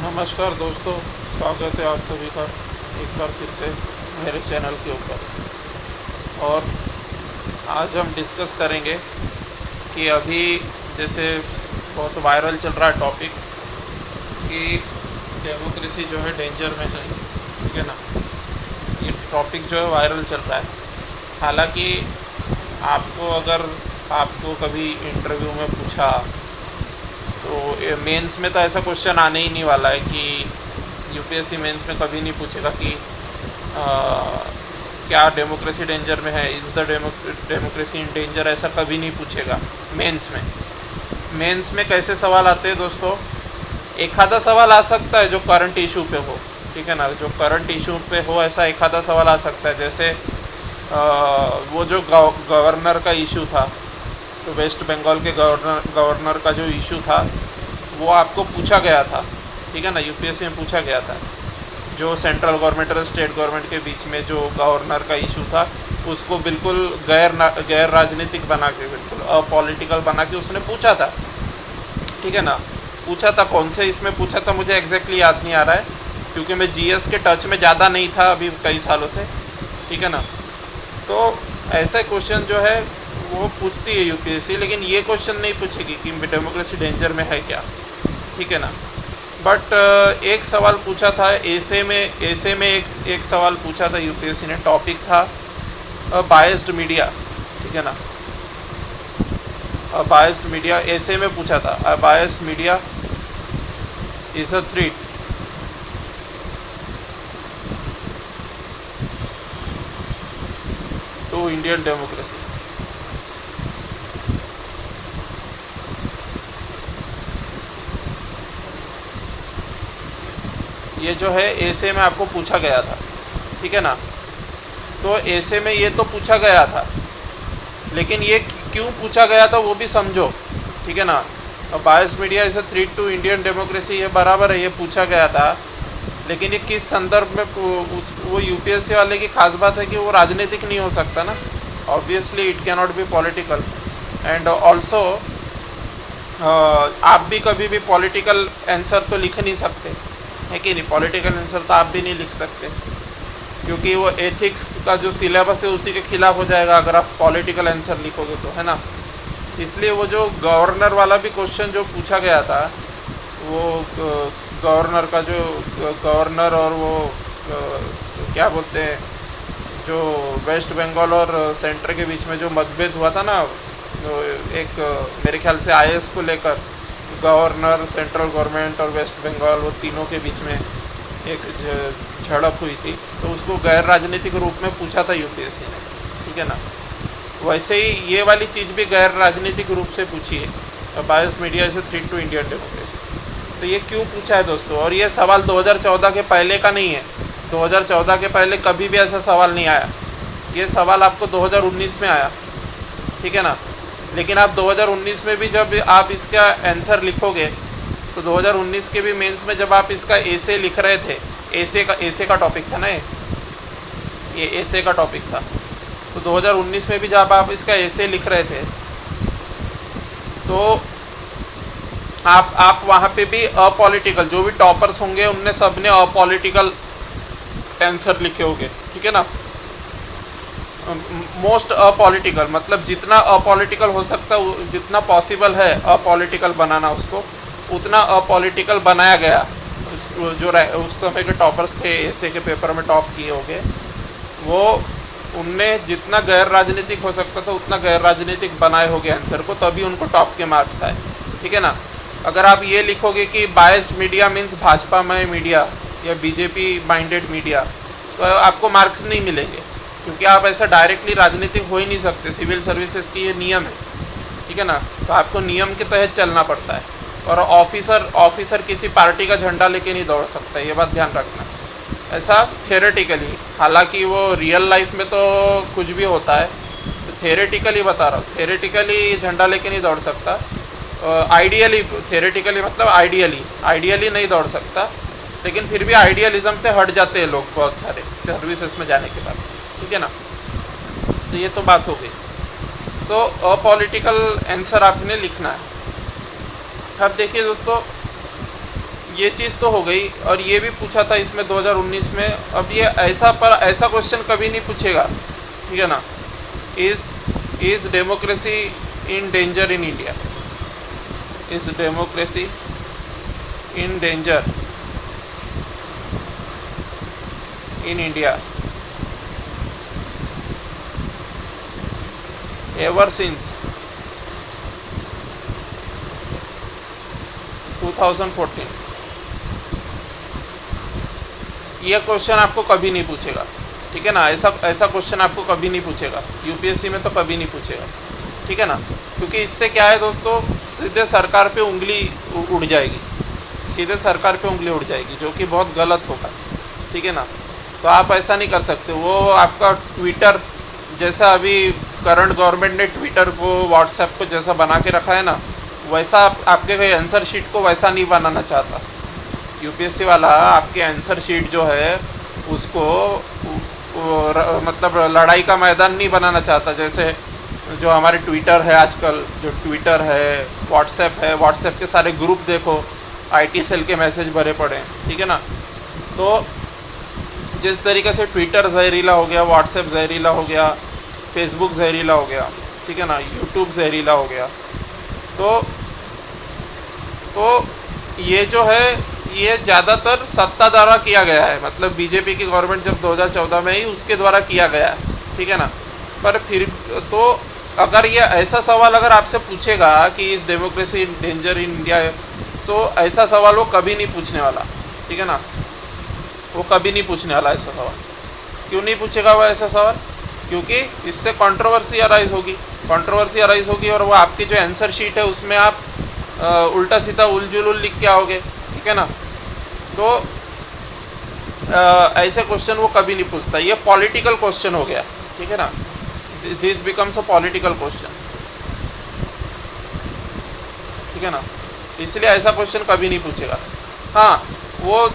नमस्कार दोस्तों, स्वागत है आप सभी का एक बार फिर से मेरे चैनल के ऊपर। और आज हम डिस्कस करेंगे कि अभी जैसे बहुत वायरल चल रहा है टॉपिक कि डेमोक्रेसी जो है डेंजर में है, ठीक है ना। ये टॉपिक जो है वायरल चल रहा है। हालांकि आपको कभी इंटरव्यू में पूछा तो मेंस में तो ऐसा क्वेश्चन आने ही नहीं वाला है कि यूपीएससी मेंस में कभी नहीं पूछेगा कि आ, क्या डेमोक्रेसी डेंजर में है, is the democracy in danger, ऐसा कभी नहीं पूछेगा मेंस में। मेंस में कैसे सवाल आते हैं दोस्तों, एक आधा सवाल आ सकता है जो करंट इशू पे हो, ठीक है ना, जो करंट इशू पे हो ऐसा एक आधा सवाल आ सकता है। जैसे वो जो गवर्नर का इशू था, तो वेस्ट बंगाल के गवर्नर का जो इशू था वो आपको पूछा गया था, ठीक है ना, यूपीएससी में पूछा गया था। जो सेंट्रल गवर्नमेंट और स्टेट गवर्नमेंट के बीच में जो गवर्नर का इशू था उसको बिल्कुल गैर राजनीतिक बना के, बिल्कुल अपॉलिटिकल बना के उसने पूछा था, ठीक है ना। पूछा था कौन से इसमें पूछा था मुझे एग्जैक्टली याद नहीं आ रहा है, क्योंकि मैं जीएस के टच में ज़्यादा नहीं था अभी कई सालों से, ठीक है ना। तो ऐसे क्वेश्चन जो है वो पूछती है यूपीएससी, लेकिन ये क्वेश्चन नहीं पूछेगी कि डेमोक्रेसी डेंजर में है क्या, ठीक है ना। बट एक सवाल पूछा था एसे में एक सवाल पूछा था यूपीएससी ने, टॉपिक था बायस्ड मीडिया, ठीक है ना। बायस्ड मीडिया एसे में पूछा था, biased media is a threat to Indian democracy. ये जो है ऐसे में आपको पूछा गया था, ठीक है ना। तो ऐसे में ये तो पूछा गया था, लेकिन ये क्यों पूछा गया था वो भी समझो, ठीक है ना। Biased media is a threat to Indian democracy, ये बराबर है, ये पूछा गया था, लेकिन ये किस संदर्भ में वो यूपीएससी वाले की खास बात है कि वो राजनीतिक नहीं हो सकता ना, obviously it can not be political. And also आप भी कभी भी पॉलिटिकल आंसर तो लिख नहीं सकते, है कि नहीं। पॉलिटिकल आंसर तो आप भी नहीं लिख सकते, क्योंकि वो एथिक्स का जो सिलेबस है उसी के खिलाफ हो जाएगा अगर आप पॉलिटिकल आंसर लिखोगे तो, है ना। इसलिए वो जो गवर्नर वाला भी क्वेश्चन जो पूछा गया था, वो गवर्नर का जो गवर्नर और वो क्या बोलते हैं, जो वेस्ट बंगाल और सेंटर के बीच में जो मतभेद हुआ था ना, तो एक मेरे ख्याल से आईएएस को लेकर गवर्नर, सेंट्रल गवर्नमेंट और वेस्ट बंगाल, वो तीनों के बीच में एक झड़प हुई थी, तो उसको गैर राजनीतिक रूप में पूछा था यूपीएससी ने, ठीक है ना। वैसे ही ये वाली चीज़ भी गैर राजनीतिक रूप से पूछी है, biased media is a threat to Indian democracy. तो ये क्यों पूछा है दोस्तों, और ये सवाल 2014 के पहले का नहीं है, 2014 के पहले कभी भी ऐसा सवाल नहीं आया। ये सवाल आपको 2019 में आया, ठीक है ना। लेकिन आप 2019 में भी जब आप इसका आंसर लिखोगे, तो 2019 के भी मेंस में जब आप इसका एसे लिख रहे थे, एसे का टॉपिक था ना, ये एसे का टॉपिक था, तो 2019 में भी जब आप इसका एसे लिख रहे थे तो आप वहाँ पे भी अपॉलिटिकल, जो भी टॉपर्स होंगे उनने सब ने अपॉलिटिकल आंसर लिखे होंगे, ठीक है ना। मोस्ट अपॉलिटिकल मतलब जितना अपॉलिटिकल हो सकता है, जितना पॉसिबल है अपॉलिटिकल बनाना, उसको उतना अपॉलिटिकल बनाया गया। जो उस समय के टॉपर्स थे, एसे के पेपर में टॉप किए होंगे, वो उनने जितना गैर राजनीतिक हो सकता था उतना गैर राजनीतिक बनाए होंगे आंसर को, तभी उनको टॉप के मार्क्स आए, ठीक है ना। अगर आप ये लिखोगे कि बायस्ड मीडिया मीन्स भाजपा मय मीडिया या बीजेपी माइंडेड मीडिया, तो आपको मार्क्स नहीं मिलेंगे, क्योंकि आप ऐसा डायरेक्टली राजनीतिक हो ही नहीं सकते। सिविल सर्विसेज की ये नियम है, ठीक है ना। तो आपको नियम के तहत चलना पड़ता है, और ऑफिसर किसी पार्टी का झंडा लेके नहीं दौड़ सकता, ये बात ध्यान रखना। ऐसा थेरेटिकली, हालांकि वो रियल लाइफ में तो कुछ भी होता है, तो थेरेटिकली बता रहा हूँ, थेरेटिकली झंडा लेके नहीं दौड़ सकता। आइडियली, थेरेटिकली मतलब आइडियली नहीं दौड़ सकता, लेकिन फिर भी आइडियलिज्म से हट जाते हैं लोग बहुत सारे सर्विसेज में जाने के बाद, ठीक है ना। तो ये तो बात हो गई। सो अपॉलिटिकल आंसर आपने लिखना है। अब देखिए दोस्तों, ये चीज़ तो हो गई। और ये भी पूछा था इसमें 2019 में। अब ये ऐसा क्वेश्चन कभी नहीं पूछेगा, ठीक है ना। Is democracy in danger in India? Is democracy in danger in India? Ever since 2014 ये क्वेश्चन आपको कभी नहीं पूछेगा, ठीक है ना। ऐसा क्वेश्चन आपको कभी नहीं पूछेगा, यूपीएससी में तो कभी नहीं पूछेगा, ठीक है ना। क्योंकि इससे क्या है दोस्तों, सीधे सरकार पे उंगली उड़ जाएगी, सीधे सरकार पे उंगली उड़ जाएगी, जो कि बहुत गलत होगा, ठीक है ना। तो आप ऐसा नहीं कर सकते। वो आपका ट्विटर जैसा अभी करंट गवर्नमेंट ने ट्विटर को व्हाट्सएप को जैसा बना के रखा है ना, वैसा आपके आंसर शीट को वैसा नहीं बनाना चाहता यूपीएससी वाला। आपके आंसर शीट जो है उसको मतलब लड़ाई का मैदान नहीं बनाना चाहता। जैसे जो हमारे ट्विटर है आजकल, जो ट्विटर है, व्हाट्सएप के सारे ग्रुप देखो, आईटी सेल के मैसेज भरे पड़े हैं, ठीक है ना। तो जिस तरीके से ट्विटर जहरीला हो गया, व्हाट्सएप जहरीला हो गया, फेसबुक जहरीला हो गया, ठीक है ना, यूट्यूब जहरीला हो गया, तो ये जो है ये ज़्यादातर सत्ता द्वारा किया गया है। मतलब बीजेपी की गवर्नमेंट जब 2014 में ही उसके द्वारा किया गया है, ठीक है ना। पर फिर तो अगर ये ऐसा सवाल अगर आपसे पूछेगा कि इस डेमोक्रेसी डेंजर इन इंडिया, तो ऐसा सवाल वो कभी नहीं पूछने वाला, ठीक है ना। वो कभी नहीं पूछने वाला ऐसा सवाल। क्यों नहीं पूछेगा वो ऐसा सवाल? क्योंकि इससे कंट्रोवर्सी अराइज होगी और वो आपकी जो आंसर शीट है उसमें आप उल्टा सीधा उलझुल लिख के आओगे, ठीक है ना। तो ऐसे क्वेश्चन वो कभी नहीं पूछता। ये पॉलिटिकल क्वेश्चन हो गया, ठीक है ना। This becomes a political question, ठीक है ना। इसलिए ऐसा क्वेश्चन कभी नहीं पूछेगा। हाँ, वो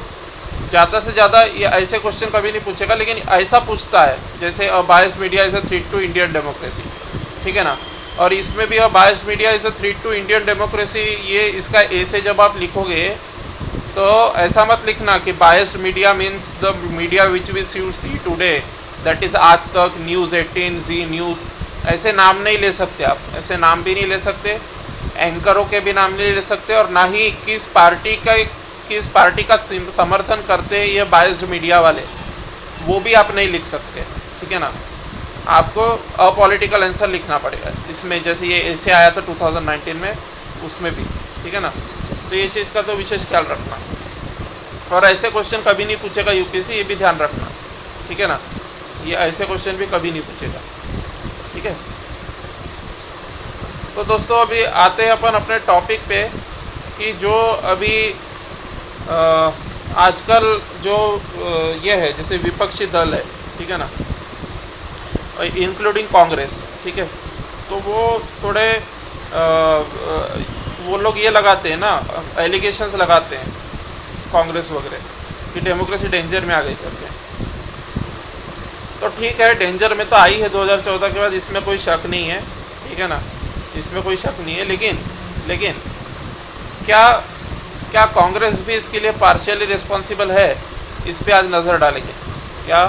ज़्यादा से ज़्यादा ये ऐसे क्वेश्चन कभी नहीं पूछेगा, लेकिन ऐसा पूछता है जैसे biased media is a threat to Indian democracy, ठीक है ना। और इसमें भी biased media is a threat to Indian democracy, ये इसका ऐसे जब आप लिखोगे तो ऐसा मत लिखना कि biased media means the media which we see today, that is Aaj Tak, news 18, ji news. ऐसे नाम नहीं ले सकते आप, ऐसे नाम भी नहीं ले सकते, एंकरों के भी नाम नहीं ले सकते, और ना ही किस पार्टी का समर्थन करते हैं ये बायस्ड मीडिया वाले, वो भी आप नहीं लिख सकते, ठीक है ना। आपको अपॉलिटिकल आंसर लिखना पड़ेगा इसमें। जैसे ये ऐसे आया था 2019 में, उसमें भी, ठीक है ना। तो ये चीज़ का तो विशेष ख्याल रखना। और ऐसे क्वेश्चन कभी नहीं पूछेगा यूपीएससी, ये भी ध्यान रखना, ठीक है ना। ये ऐसे क्वेश्चन भी कभी नहीं पूछेगा, ठीक है। तो दोस्तों अभी आते हैं अपन अपने टॉपिक पे कि जो अभी आजकल जो ये है, जैसे विपक्षी दल है, ठीक है ना, इंक्लूडिंग कांग्रेस, ठीक है। तो वो थोड़े वो लोग ये लगाते हैं ना, एलिगेशंस लगाते हैं कांग्रेस वगैरह कि डेमोक्रेसी डेंजर में आ गई करके। तो ठीक है, डेंजर में तो आई है 2014 के बाद, इसमें कोई शक नहीं है, ठीक है ना, इसमें कोई शक नहीं है। लेकिन क्या कांग्रेस भी इसके लिए पार्शियली रिस्पॉन्सिबल है? इस पे आज नज़र डालेंगे। क्या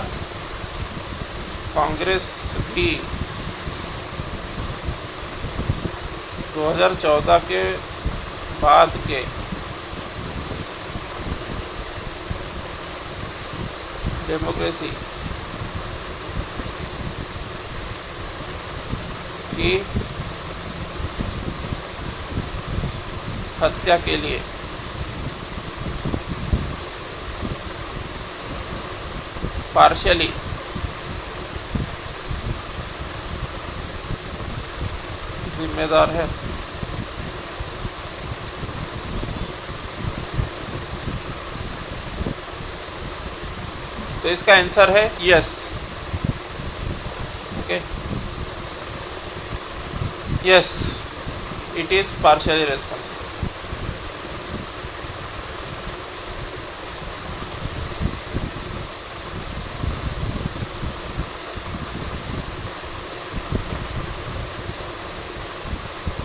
कांग्रेस भी 2014 के बाद के डेमोक्रेसी की हत्या के लिए पार्शियली जिम्मेदार है? तो इसका आंसर है yes. Okay, yes, it is partially responsible.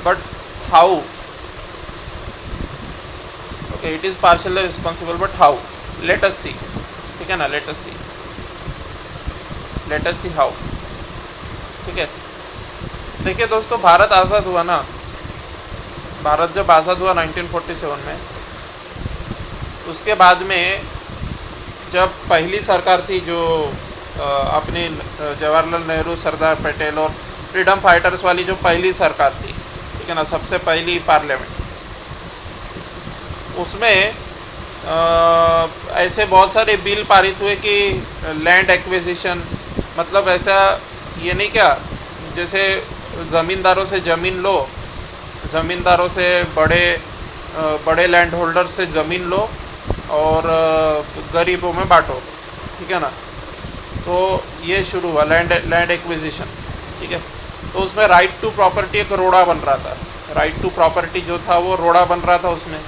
But how? Okay, okay, it is partially responsible but how, let us see, ठीक है ना, लेट अस सी हाउ। ठीक है, देखिए दोस्तों, भारत आज़ाद हुआ ना, भारत जब आज़ाद हुआ 1947 में, उसके बाद में जब पहली सरकार थी जो अपनी जवाहरलाल नेहरू, सरदार पटेल और फ्रीडम फाइटर्स वाली जो पहली सरकार थी, ठीक है ना, सबसे पहली पार्लियामेंट, उसमें ऐसे बहुत सारे बिल पारित हुए कि लैंड एक्विजिशन, मतलब ऐसा ये नहीं क्या, जैसे ज़मींदारों से ज़मीन लो, ज़मींदारों से बड़े लैंड होल्डर से ज़मीन लो और गरीबों में बांटो, ठीक है ना। तो ये शुरू हुआ लैंड एक्विजिशन, ठीक है। तो उसमें राइट टू प्रॉपर्टी एक रोड़ा बन रहा था, राइट टू प्रॉपर्टी जो था वो रोड़ा बन रहा था उसमें,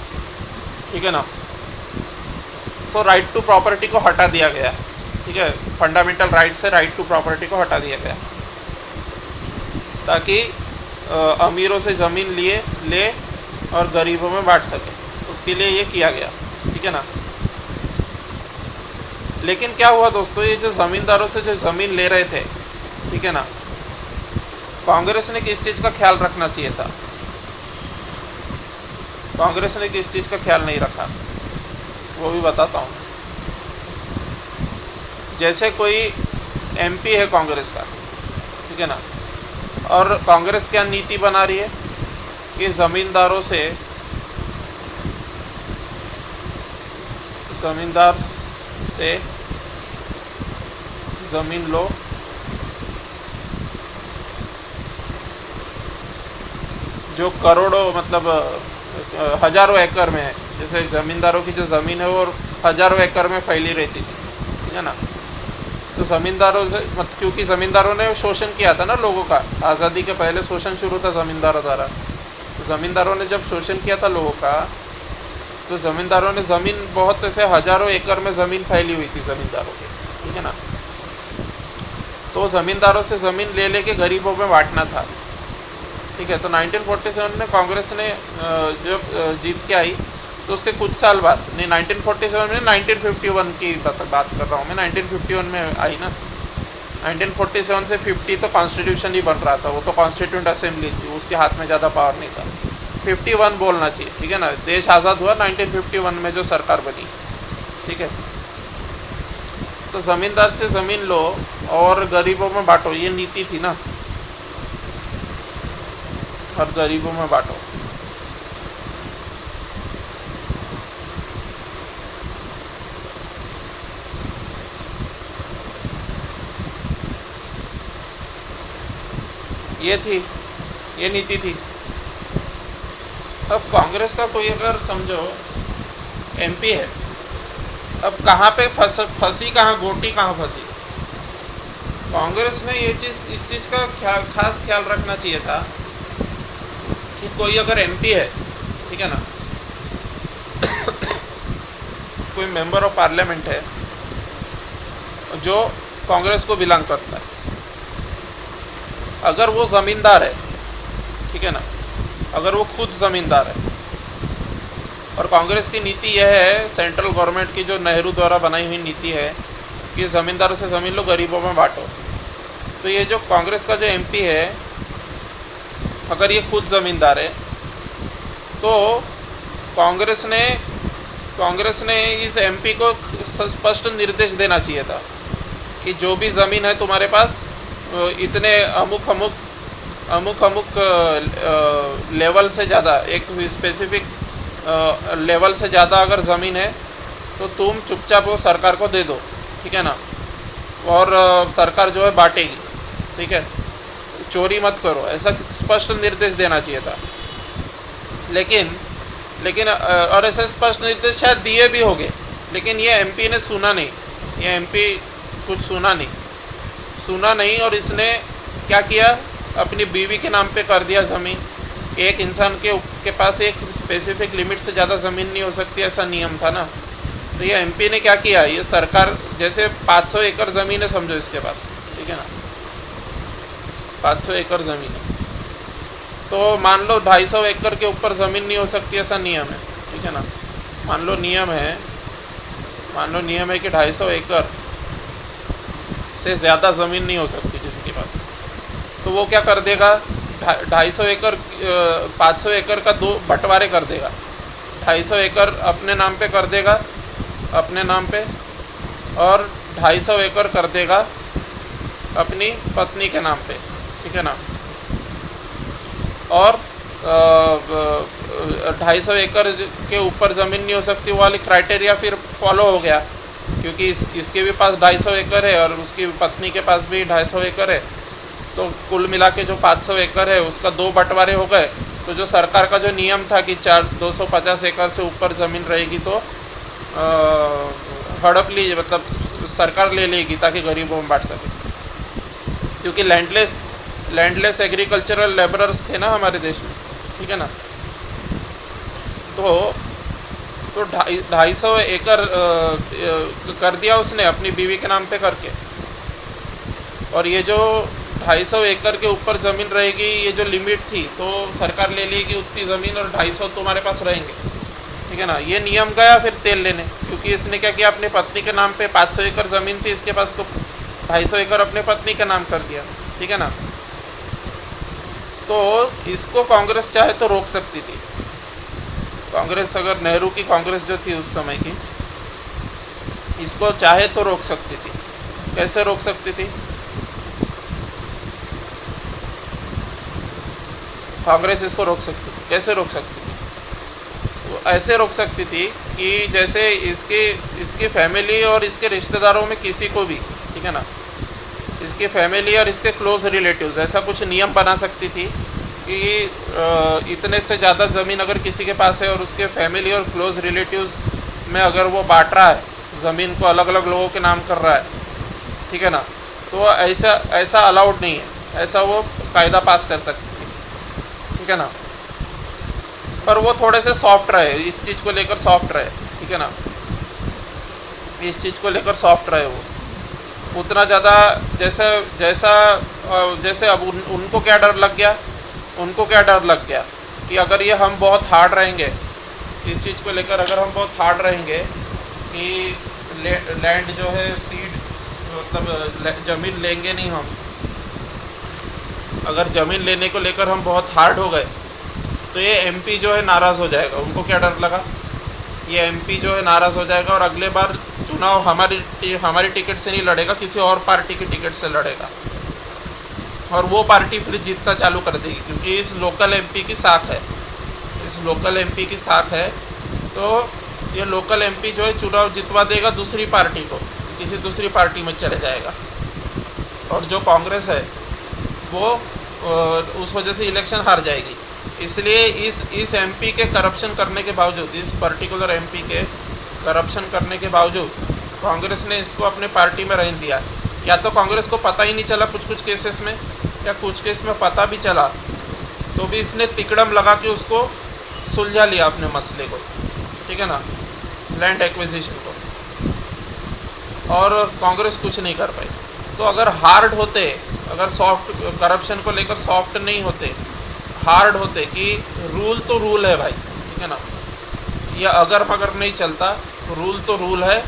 ठीक है ना। तो राइट टू प्रॉपर्टी को हटा दिया गया, ठीक है, फंडामेंटल राइट से राइट टू प्रॉपर्टी को हटा दिया गया, ताकि अमीरों से ज़मीन ले और गरीबों में बांट सके, उसके लिए ये किया गया, ठीक है ना। लेकिन क्या हुआ दोस्तों, ये जो ज़मींदारों से जो ज़मीन ले रहे थे, ठीक है ना, कांग्रेस ने किस चीज़ का ख्याल रखना चाहिए था, कांग्रेस ने किस चीज़ का ख्याल नहीं रखा, वो भी बताता हूँ। जैसे कोई एमपी है कांग्रेस का, ठीक है ना, और कांग्रेस क्या नीति बना रही है कि ज़मींदार से ज़मीन लो, जो करोड़ों, मतलब हज़ारों एकड़ में है, जैसे ज़मींदारों की जो ज़मीन है वो हज़ारों एकड़ में फैली रहती थी, ठीक है ना। तो ज़मींदारों से क्योंकि ज़मींदारों ने शोषण किया था ना लोगों का, आज़ादी के पहले शोषण शुरू था ज़मींदारों द्वारा। तो ज़मींदारों ने जब शोषण किया था लोगों का, तो ज़मींदारों ने ज़मीन, बहुत ऐसे हज़ारों एकड़ में ज़मीन फैली हुई थी ज़मींदारों की, ठीक है ना। तो ज़मींदारों से ज़मीन ले के गरीबों में बांटना था, ठीक है। तो 1947 में कांग्रेस ने जब जीत के आई, तो उसके कुछ साल बाद, नहीं 1947 में, 1951 की बात कर रहा हूँ मैं, 1951 में आई ना। 1947 से 50 तो कॉन्स्टिट्यूशन ही बन रहा था, वो तो कॉन्स्टिट्यूंट असेंबली थी, उसके हाथ में ज़्यादा पावर नहीं था। 51 बोलना चाहिए, ठीक है ना। देश आज़ाद हुआ 1951 में जो सरकार बनी, ठीक है। तो ज़मींदार से ज़मीन लो और गरीबों में बांटो, ये नीति थी ना, और गरीबों में बांटो। ये नीति थी। अब कांग्रेस का कोई अगर समझो एमपी है, अब कहाँ पे फंसी, कहाँ गोटी कहाँ फंसी। कांग्रेस ने ये चीज़, इस चीज़ का खास ख्याल रखना चाहिए था कि कोई अगर एमपी है, ठीक है ना, कोई मेंबर ऑफ पार्लियामेंट है जो कांग्रेस को बिलोंग करता है, अगर वो ज़मींदार है, ठीक है ना, अगर वो खुद ज़मींदार है, और कांग्रेस की नीति यह है, सेंट्रल गवर्नमेंट की जो नेहरू द्वारा बनाई हुई नीति है कि ज़मींदारों से ज़मीन लो, गरीबों में बांटो। तो ये जो कांग्रेस का जो एमपी है, अगर ये खुद ज़मींदार है, तो कांग्रेस ने इस एमपी को स्पष्ट निर्देश देना चाहिए था कि जो भी ज़मीन है तुम्हारे पास, इतने अमुक लेवल से ज़्यादा, एक स्पेसिफिक लेवल से ज़्यादा अगर ज़मीन है तो तुम चुपचाप वो सरकार को दे दो, ठीक है ना, और सरकार जो है बांटेगी, ठीक है, चोरी मत करो, ऐसा स्पष्ट निर्देश देना चाहिए था। लेकिन और ऐसे स्पष्ट निर्देश शायद दिए भी होंगे, लेकिन ये एमपी ने सुना नहीं, ये एमपी कुछ सुना नहीं, और इसने क्या किया, अपनी बीवी के नाम पे कर दिया ज़मीन। एक इंसान के पास एक स्पेसिफिक लिमिट से ज़्यादा ज़मीन नहीं हो सकती, ऐसा नियम था ना। तो ये एमपी ने क्या किया, ये सरकार, जैसे 500 एकड़ ज़मीन है समझो इसके पास, ठीक है ना, 500 एकड़ ज़मीन है, तो मान लो 250 एकड़ के ऊपर ज़मीन नहीं हो सकती, ऐसा नियम है, ठीक है ना। मान लो नियम है कि 250 एकड़ से ज़्यादा ज़मीन नहीं हो सकती किसी के पास, तो वो क्या कर देगा, 250 एकड़ 500 एकड़ का 2 बंटवारे कर देगा। 250 एकड़ अपने नाम पे कर देगा, अपने नाम पे, और 250 एकड़ कर देगा अपनी पत्नी के नाम पे, ठीक है ना। और 250 एकड़ के ऊपर ज़मीन नहीं हो सकती, वो वाली क्राइटेरिया फिर फॉलो हो गया, क्योंकि इसके भी पास 250 एकड़ है और उसकी पत्नी के पास भी 250 एकड़ है, तो कुल मिला के जो 500 एकड़ है उसका 2 बंटवारे हो गए। तो जो सरकार का जो नियम था कि 250 एकड़ से ऊपर ज़मीन रहेगी तो हड़प लीजिए, मतलब सरकार ले लेगी ताकि गरीबों में बांट सके, क्योंकि लैंडलेस एग्रीकल्चरल लेबरर्स थे ना हमारे देश में, ठीक है ना। तो 250 एकड़ कर दिया उसने अपनी बीवी के नाम पे करके, और ये जो 250 एकड़ के ऊपर ज़मीन रहेगी, ये जो लिमिट थी, तो सरकार ले लेगी उतनी ज़मीन और 250 तुम्हारे पास रहेंगे, ठीक है ना। ये नियम गया फिर तेल लेने, क्योंकि इसने क्या किया, अपनी पत्नी के नाम पे 500 एकड़ ज़मीन थी इसके पास, तो 250 एकड़ अपने पत्नी के नाम कर दिया, ठीक है ना। तो इसको कांग्रेस चाहे तो रोक सकती थी। कांग्रेस, अगर नेहरू की कांग्रेस जो थी उस समय की, इसको चाहे तो रोक सकती थी। कैसे रोक सकती थी? कांग्रेस इसको रोक सकती थी। कैसे रोक सकती थी? वो ऐसे रोक सकती थी कि जैसे इसकी फैमिली और इसके रिश्तेदारों में किसी को भी, ठीक है ना, इसकी फैमिली और इसके क्लोज रिलेटिव्स, ऐसा कुछ नियम बना सकती थी कि इतने से ज़्यादा ज़मीन अगर किसी के पास है और उसके फैमिली और क्लोज रिलेटिव्स में अगर वो बांट रहा है, ज़मीन को अलग अलग लोगों के नाम कर रहा है, ठीक है ना, तो ऐसा अलाउड नहीं है, ऐसा वो कायदा पास कर सकती थी, ठीक है ना। पर वो थोड़े से सॉफ्ट रहे, इस चीज़ को लेकर सॉफ्ट रहे, ठीक है ना, इस चीज़ को लेकर सॉफ्ट रहे वो उतना ज़्यादा, जैसे अब उनको क्या डर लग गया, कि अगर ये हम बहुत हार्ड रहेंगे इस चीज़ को लेकर, अगर हम बहुत हार्ड रहेंगे कि लैंड जो है सीड, मतलब ज़मीन लेंगे नहीं हम, अगर ज़मीन लेने को लेकर हम बहुत हार्ड हो गए तो ये एमपी जो है नाराज़ हो जाएगा। उनको क्या डर लगा, ये एमपी जो है नाराज़ हो जाएगा और अगले बार चुनाव हमारी टिकट से नहीं लड़ेगा, किसी और पार्टी की टिकट से लड़ेगा, और वो पार्टी फिर जीतना चालू कर देगी, क्योंकि इस लोकल एमपी की साख है, तो ये लोकल एमपी जो है चुनाव जितवा देगा दूसरी पार्टी को, किसी दूसरी पार्टी में चले जाएगा, और जो कांग्रेस है वो उस वजह से इलेक्शन हार जाएगी। इसलिए इस एमपी के करप्शन करने के बावजूद, इस पर्टिकुलर एमपी के करप्शन करने के बावजूद कांग्रेस ने इसको अपने पार्टी में रहने दिया। या तो कांग्रेस को पता ही नहीं चला कुछ केसेस में, या कुछ केस में पता भी चला तो भी इसने तिकड़म लगा के उसको सुलझा लिया अपने मसले को, ठीक है ना, लैंड एक्विजिशन को, और कांग्रेस कुछ नहीं कर पाई। तो अगर हार्ड होते, अगर सॉफ्ट, करप्शन को लेकर सॉफ्ट नहीं होते, हार्ड होते कि रूल तो रूल है भाई, ठीक है ना, ये अगर मगर नहीं चलता, रूल तो रूल है,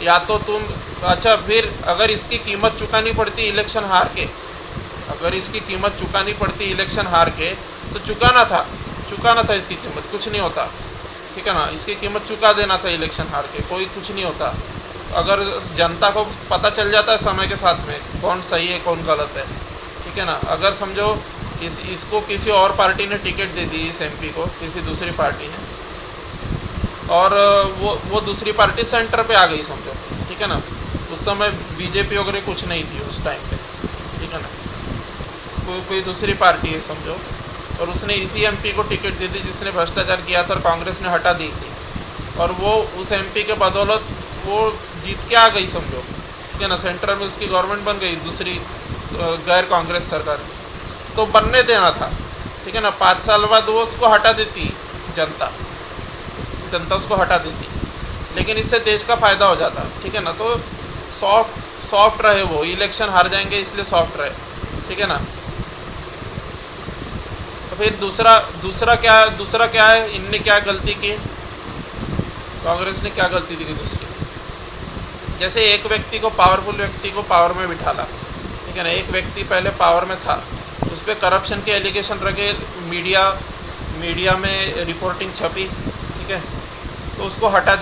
या तो तुम, अच्छा फिर अगर इसकी कीमत चुकानी पड़ती इलेक्शन हार के, अगर इसकी कीमत चुकानी पड़ती इलेक्शन हार के, तो चुकाना था इसकी कीमत, कुछ नहीं होता, ठीक है ना, इसकी कीमत चुका देना था इलेक्शन हार के, कोई कुछ नहीं होता। अगर जनता को पता चल जाता है समय के साथ में कौन सही है कौन गलत है, ठीक है ना। अगर समझो इसको किसी और पार्टी ने टिकट दे दी, इस एमपी को किसी दूसरी पार्टी ने, और वो दूसरी पार्टी सेंटर पे आ गई समझो, ठीक है ना, उस समय बीजेपी वगैरह कुछ नहीं थी उस टाइम पे, ठीक है ना, कोई दूसरी पार्टी है समझो, और उसने इसी एमपी को टिकट दे दी जिसने भ्रष्टाचार किया था और कांग्रेस ने हटा दी थी, और वो उस एमपी के बदौलत वो जीत के आ गई समझो, ठीक है ना, सेंटर में उसकी गवर्नमेंट बन गई दूसरी गैर कांग्रेस सरकार, तो बनने देना था, ठीक है ना। 5 साल बाद वो उसको हटा देती, जनता उसको हटा देती, लेकिन इससे देश का फ़ायदा हो जाता, ठीक है ना। तो सॉफ्ट रहे, वो इलेक्शन हार जाएंगे इसलिए सॉफ्ट रहे, ठीक है ना। तो फिर दूसरा क्या है, इनने क्या गलती की, कांग्रेस ने क्या गलती की दूसरी? जैसे एक व्यक्ति को, पावरफुल व्यक्ति को पावर में बिठाला, ठीक है ना, एक व्यक्ति पहले पावर में था, उस पर करप्शन के एलिगेशन रखे, मीडिया में रिपोर्टिंग छपी, ठीक है, तो उसको हटा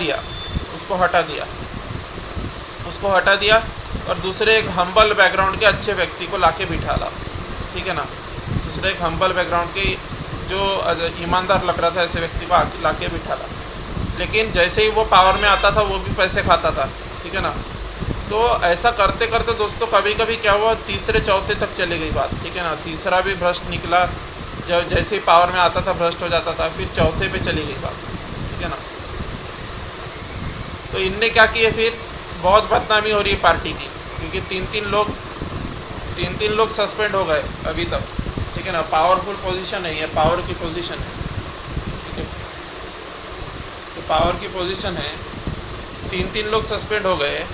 दिया, और दूसरे एक हम्बल बैकग्राउंड के अच्छे व्यक्ति को लाके बिठाला, ठीक है ना, दूसरे एक हम्बल बैकग्राउंड के जो ईमानदार लग रहा था ऐसे व्यक्ति को लाके बिठाला। लेकिन जैसे ही वो पावर में आता था वो भी पैसे खाता था, ठीक है ना। तो ऐसा करते करते दोस्तों कभी कभी क्या हुआ, तीसरे चौथे तक चली गई बात, ठीक है ना, तीसरा भी भ्रष्ट निकला, जब जैसे ही पावर में आता था भ्रष्ट हो जाता था, फिर चौथे पे चली गई बात, ठीक है ना। तो इनने क्या किए, फिर बहुत बदनामी हो रही है पार्टी की, क्योंकि तीन तीन लोग सस्पेंड हो गए अभी तक, ठीक है ना। पावरफुल पोजीशन है ये, पावर की पोजीशन है, ठीक है, तो पावर की पोजीशन है, तीन लोग सस्पेंड हो गए,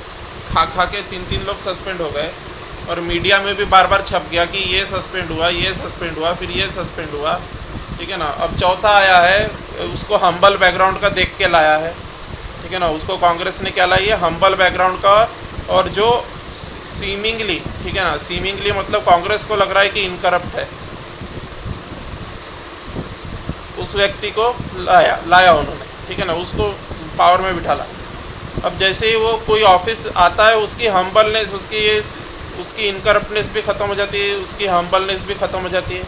खा के तीन लोग सस्पेंड हो गए, और मीडिया में भी बार बार छप गया कि ये सस्पेंड हुआ, फिर ये सस्पेंड हुआ, ठीक है ना। अब चौथा आया है, उसको हम्बल बैकग्राउंड का देख के लाया है, ठीक है ना, उसको कांग्रेस ने क्या लाई है, हम्बल बैकग्राउंड का, और जो सीमिंगली, ठीक है ना, सीमिंगली मतलब कांग्रेस को लग रहा है कि इनकरप्ट है, उस व्यक्ति को लाया उन्होंने, ठीक है ना, उसको पावर में बिठाला। अब जैसे ही वो कोई ऑफिस आता है, उसकी हम्बलनेस, उसकी इनकरप्टनेस भी ख़त्म हो जाती है, उसकी हम्बलनेस भी ख़त्म हो जाती है,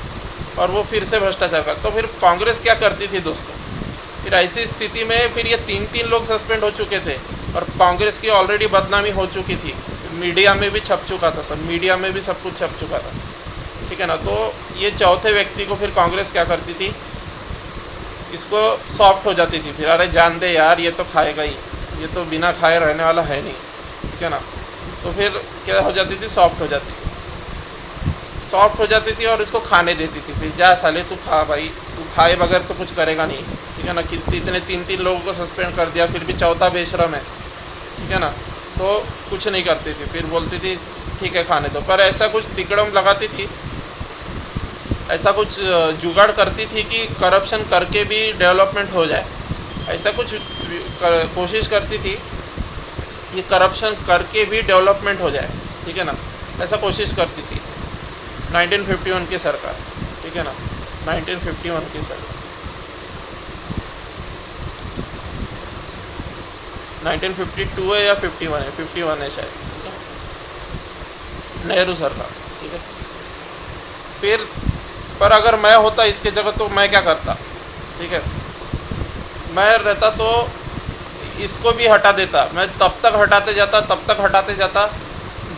और वो फिर से भ्रष्टाचार कर। तो फिर कांग्रेस क्या करती थी दोस्तों, फिर ऐसी स्थिति में फिर ये तीन लोग सस्पेंड हो चुके थे, और कांग्रेस की ऑलरेडी बदनामी हो चुकी थी, मीडिया में भी छप चुका था, मीडिया में भी सब कुछ छप चुका था, ठीक है ना। तो ये चौथे व्यक्ति को फिर कांग्रेस क्या करती थी, इसको सॉफ्ट हो जाती थी, फिर अरे जान दे यार, ये तो खाएगा ही, ये तो बिना खाए रहने वाला है नहीं, ठीक है ना। तो फिर क्या हो जाती थी, सॉफ्ट हो जाती थी और इसको खाने देती थी, फिर जा साले तू खा भाई, तू खाए बगैर तो कुछ करेगा नहीं, ठीक है ना। कि इतने तीन लोगों को सस्पेंड कर दिया, फिर भी चौथा बेशरम है, ठीक है ना, तो कुछ नहीं करती थी, फिर बोलती थी ठीक है खाने दो। पर ऐसा कुछ तिकड़म लगाती थी, ऐसा कुछ जुगाड़ करती थी कि करप्शन करके भी डेवलपमेंट हो जाए, ऐसा कुछ कोशिश करती थी कि करप्शन करके भी डेवलपमेंट हो जाए, ठीक है ना, ऐसा कोशिश करती थी 1951 की सरकार, ठीक है ना, 1951 की सरकार, 1952 है या 51 है शायद, नेहरू सरकार, ठीक है। फिर पर अगर मैं होता इसके जगह तो मैं क्या करता, ठीक है, मैं रहता तो इसको भी हटा देता, मैं तब तक हटाते जाता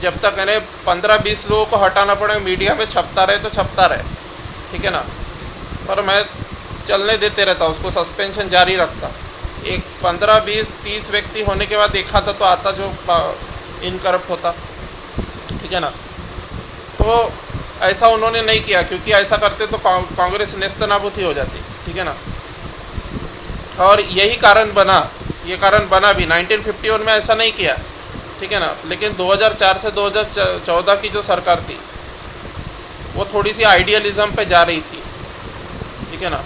जब तक यानी 15-20 लोगों को हटाना पड़े, मीडिया में छपता रहे, ठीक है ना। पर मैं चलने देते रहता, उसको सस्पेंशन जारी रखता, एक 15-20-30 व्यक्ति होने के बाद देखा था तो आता जो इनकरप्ट होता, ठीक है ना। तो ऐसा उन्होंने नहीं किया, क्योंकि ऐसा करते तो कांग्रेस नेस्तनाबूद ही हो जाती, ठीक है ना। और यही कारण बना भी, 1951 में ऐसा नहीं किया, ठीक है ना। लेकिन 2004 से 2014 की जो सरकार थी वो थोड़ी सी आइडियलिज़म पे जा रही थी, ठीक है ना,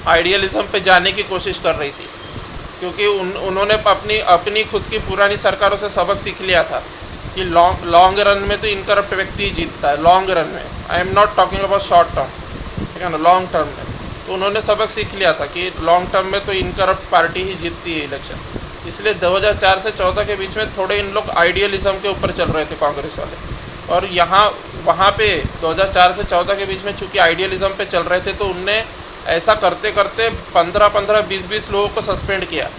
आइडियलिज़म पे जाने की कोशिश कर रही थी, क्योंकि उन्होंने अपनी खुद की पुरानी सरकारों से सबक सीख लिया था कि लॉन्ग रन में तो इनकरप्ट व्यक्ति ही जीतता है, लॉन्ग रन में, I am not talking about short term, ठीक है ना, लॉन्ग टर्म में। तो उन्होंने सबक सीख लिया था कि लॉन्ग टर्म में तो इनकरप्ट पार्टी ही जीतती है इलेक्शन, इसलिए 2004 से 14 के बीच में थोड़े इन लोग आइडियलिज़म के ऊपर चल रहे थे कांग्रेस वाले, और वहाँ पे 2004 से 14 के बीच में चूँकि आइडियलिज़म पे चल रहे थे, तो उनने ऐसा करते करते 15-15, 20-20 लोगों को सस्पेंड किया,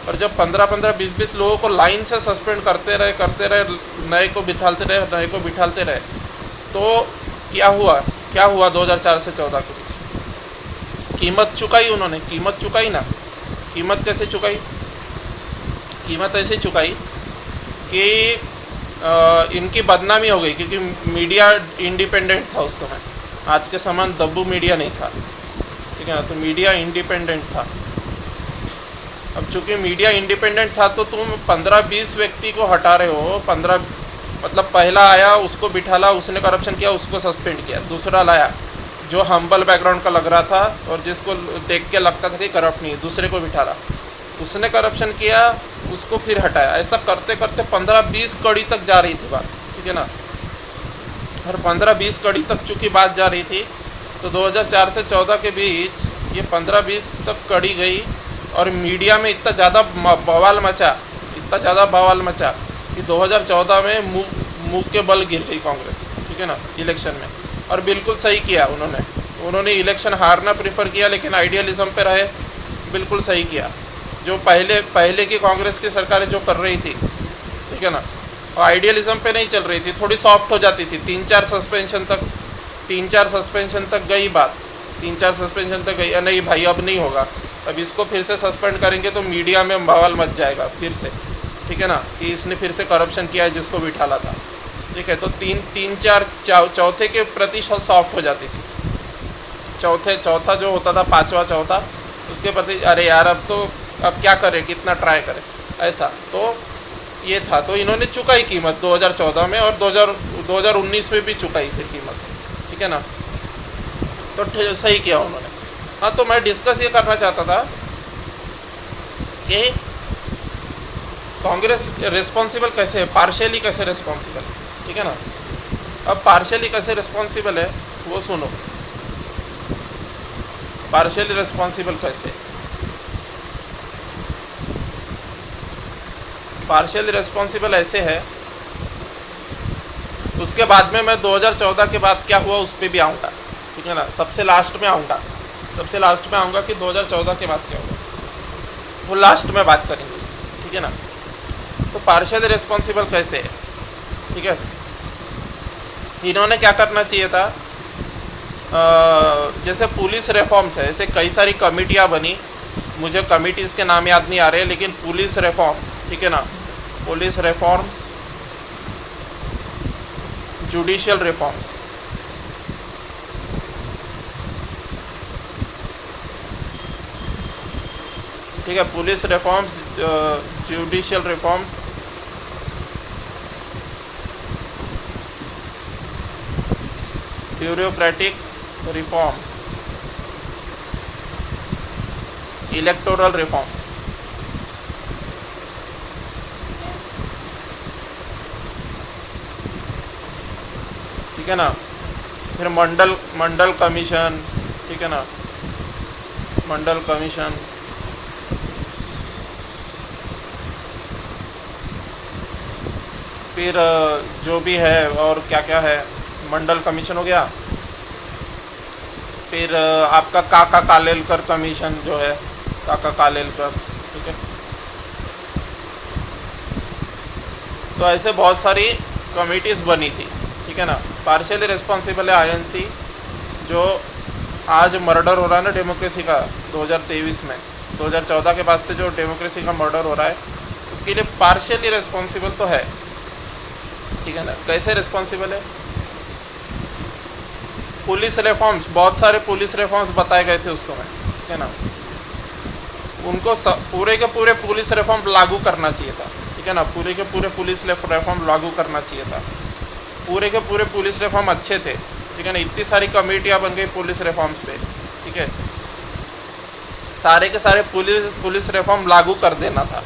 और जब 15-15, 20-20 लोगों को लाइन से सस्पेंड करते रहे, नए को बिठालते रहे, तो क्या हुआ 2004 से 14 के बीच कीमत चुकाई उन्होंने, ना। कीमत कैसे चुकाई? कीमत ऐसे चुकाई कि इनकी बदनामी हो गई, क्योंकि मीडिया इंडिपेंडेंट था उस समय, आज के समान दब्बू मीडिया नहीं था, ठीक है ना, तो मीडिया इंडिपेंडेंट था। अब चूँकि मीडिया इंडिपेंडेंट था तो तुम 15-20 व्यक्ति को हटा रहे हो, 15 मतलब पहला आया उसको बिठाला, उसने करप्शन किया, उसको सस्पेंड किया, दूसरा लाया जो हम्बल बैकग्राउंड का लग रहा था और जिसको देख के लगता था कि करप्ट नहीं है, दूसरे को बिठाला, उसने करप्शन किया, उसको फिर हटाया। ऐसा करते करते 15-20 कड़ी तक जा रही थी बात, ठीक है ना। और 15-20 कड़ी तक चूँकि बात जा रही थी, तो 2004 से 14 के बीच ये 15-20 तक कड़ी गई और मीडिया में इतना ज़्यादा बवाल मचा, इतना ज़्यादा बवाल मचा कि 2014 में मुँह के बल गिर गई कांग्रेस, ठीक है ना, इलेक्शन में। और बिल्कुल सही किया उन्होंने इलेक्शन हारना प्रेफर किया, लेकिन आइडियलिज्म पे रहे, बिल्कुल सही किया। जो पहले की कांग्रेस की सरकारें जो कर रही थी, ठीक है ना, और आइडियलिज्म पे नहीं चल रही थी, थोड़ी सॉफ्ट हो जाती थी। 3-4 सस्पेंशन तक गई बात, 3-4 सस्पेंशन तक गई, नहीं भाई अब नहीं होगा, अब इसको फिर से सस्पेंड करेंगे तो मीडिया में बवाल मच जाएगा फिर से, ठीक है ना, कि इसने फिर से करप्शन किया है जिसको बिठाला था, ठीक है। तो 3-4 चौथे के प्रति सॉफ्ट हो जाती थी। चौथा जो होता था, पांचवा चौथा, उसके प्रति अरे यार अब क्या करें, कितना ट्राई करें, ऐसा। तो ये था, तो इन्होंने चुकाई कीमत 2014 में, और 2019 में भी चुकाई फिर कीमत, ठीक है ना। तो सही किया उन्होंने। हाँ, तो मैं डिस्कस ये करना चाहता था कि कांग्रेस रिस्पॉन्सिबल कैसे है, पार्शियली कैसे रिस्पॉन्सिबल, ठीक है ना। अब पार्शियली कैसे रिस्पॉन्सिबल है वो सुनो। पार्शियली रिस्पॉन्सिबल कैसे, पार्शियली रिस्पॉन्सिबल ऐसे है, उसके बाद में मैं 2014 के बाद क्या हुआ उस पर भी आऊँगा, ठीक है ना। सबसे लास्ट में आऊँगा कि 2014 के बाद क्या हुआ, वो लास्ट में बात करेंगे उसकी, ठीक है ना। तो पार्शियली रिस्पॉन्सिबल कैसे है, ठीक है। इन्होंने क्या करना चाहिए था, जैसे पुलिस रिफॉर्म्स है, ऐसे कई सारी कमेटियाँ बनी, मुझे कमिटीज़ के नाम याद नहीं आ रहे, लेकिन पुलिस रिफॉर्म्स, ठीक है ना, पुलिस रिफॉर्म्स, जुडिशियल रिफॉर्म्स, ठीक है, police reforms, judicial reforms, bureaucratic reforms, electoral reforms, ठीक है ना। फिर मंडल कमीशन, ठीक है ना, मंडल कमीशन, फिर जो भी है और क्या क्या है, मंडल कमीशन हो गया। फिर आपका काका कालेलकर कमीशन जो है, काका कालेलकर, ठीक है। तो ऐसे बहुत सारी कमिटीज़ बनी थी, ठीक है ना। पार्शियली रिस्पॉन्सिबल है आईएनसी, जो आज मर्डर हो रहा है ना डेमोक्रेसी का 2023 में, 2014 के बाद से जो डेमोक्रेसी का मर्डर हो रहा है, उसके लिए पार्शियली रिस्पॉन्सिबल तो है, ठीक है ना। कैसे रिस्पॉन्सिबल है, पुलिस रिफॉर्म्स, बहुत सारे पुलिस रिफॉर्म्स बताए गए थे उस समय, ठीक है ना। उनको पूरे के पूरे पुलिस रिफॉर्म लागू करना चाहिए था, ठीक है ना, पूरे के पूरे पुलिस रिफॉर्म लागू करना चाहिए था। पूरे के पूरे पुलिस रिफॉर्म अच्छे थे, ठीक है ना। इतनी सारी कमेटियाँ बन गई पुलिस रिफॉर्म्स पे, ठीक है। सारे के सारे पुलिस रिफॉर्म लागू कर देना था,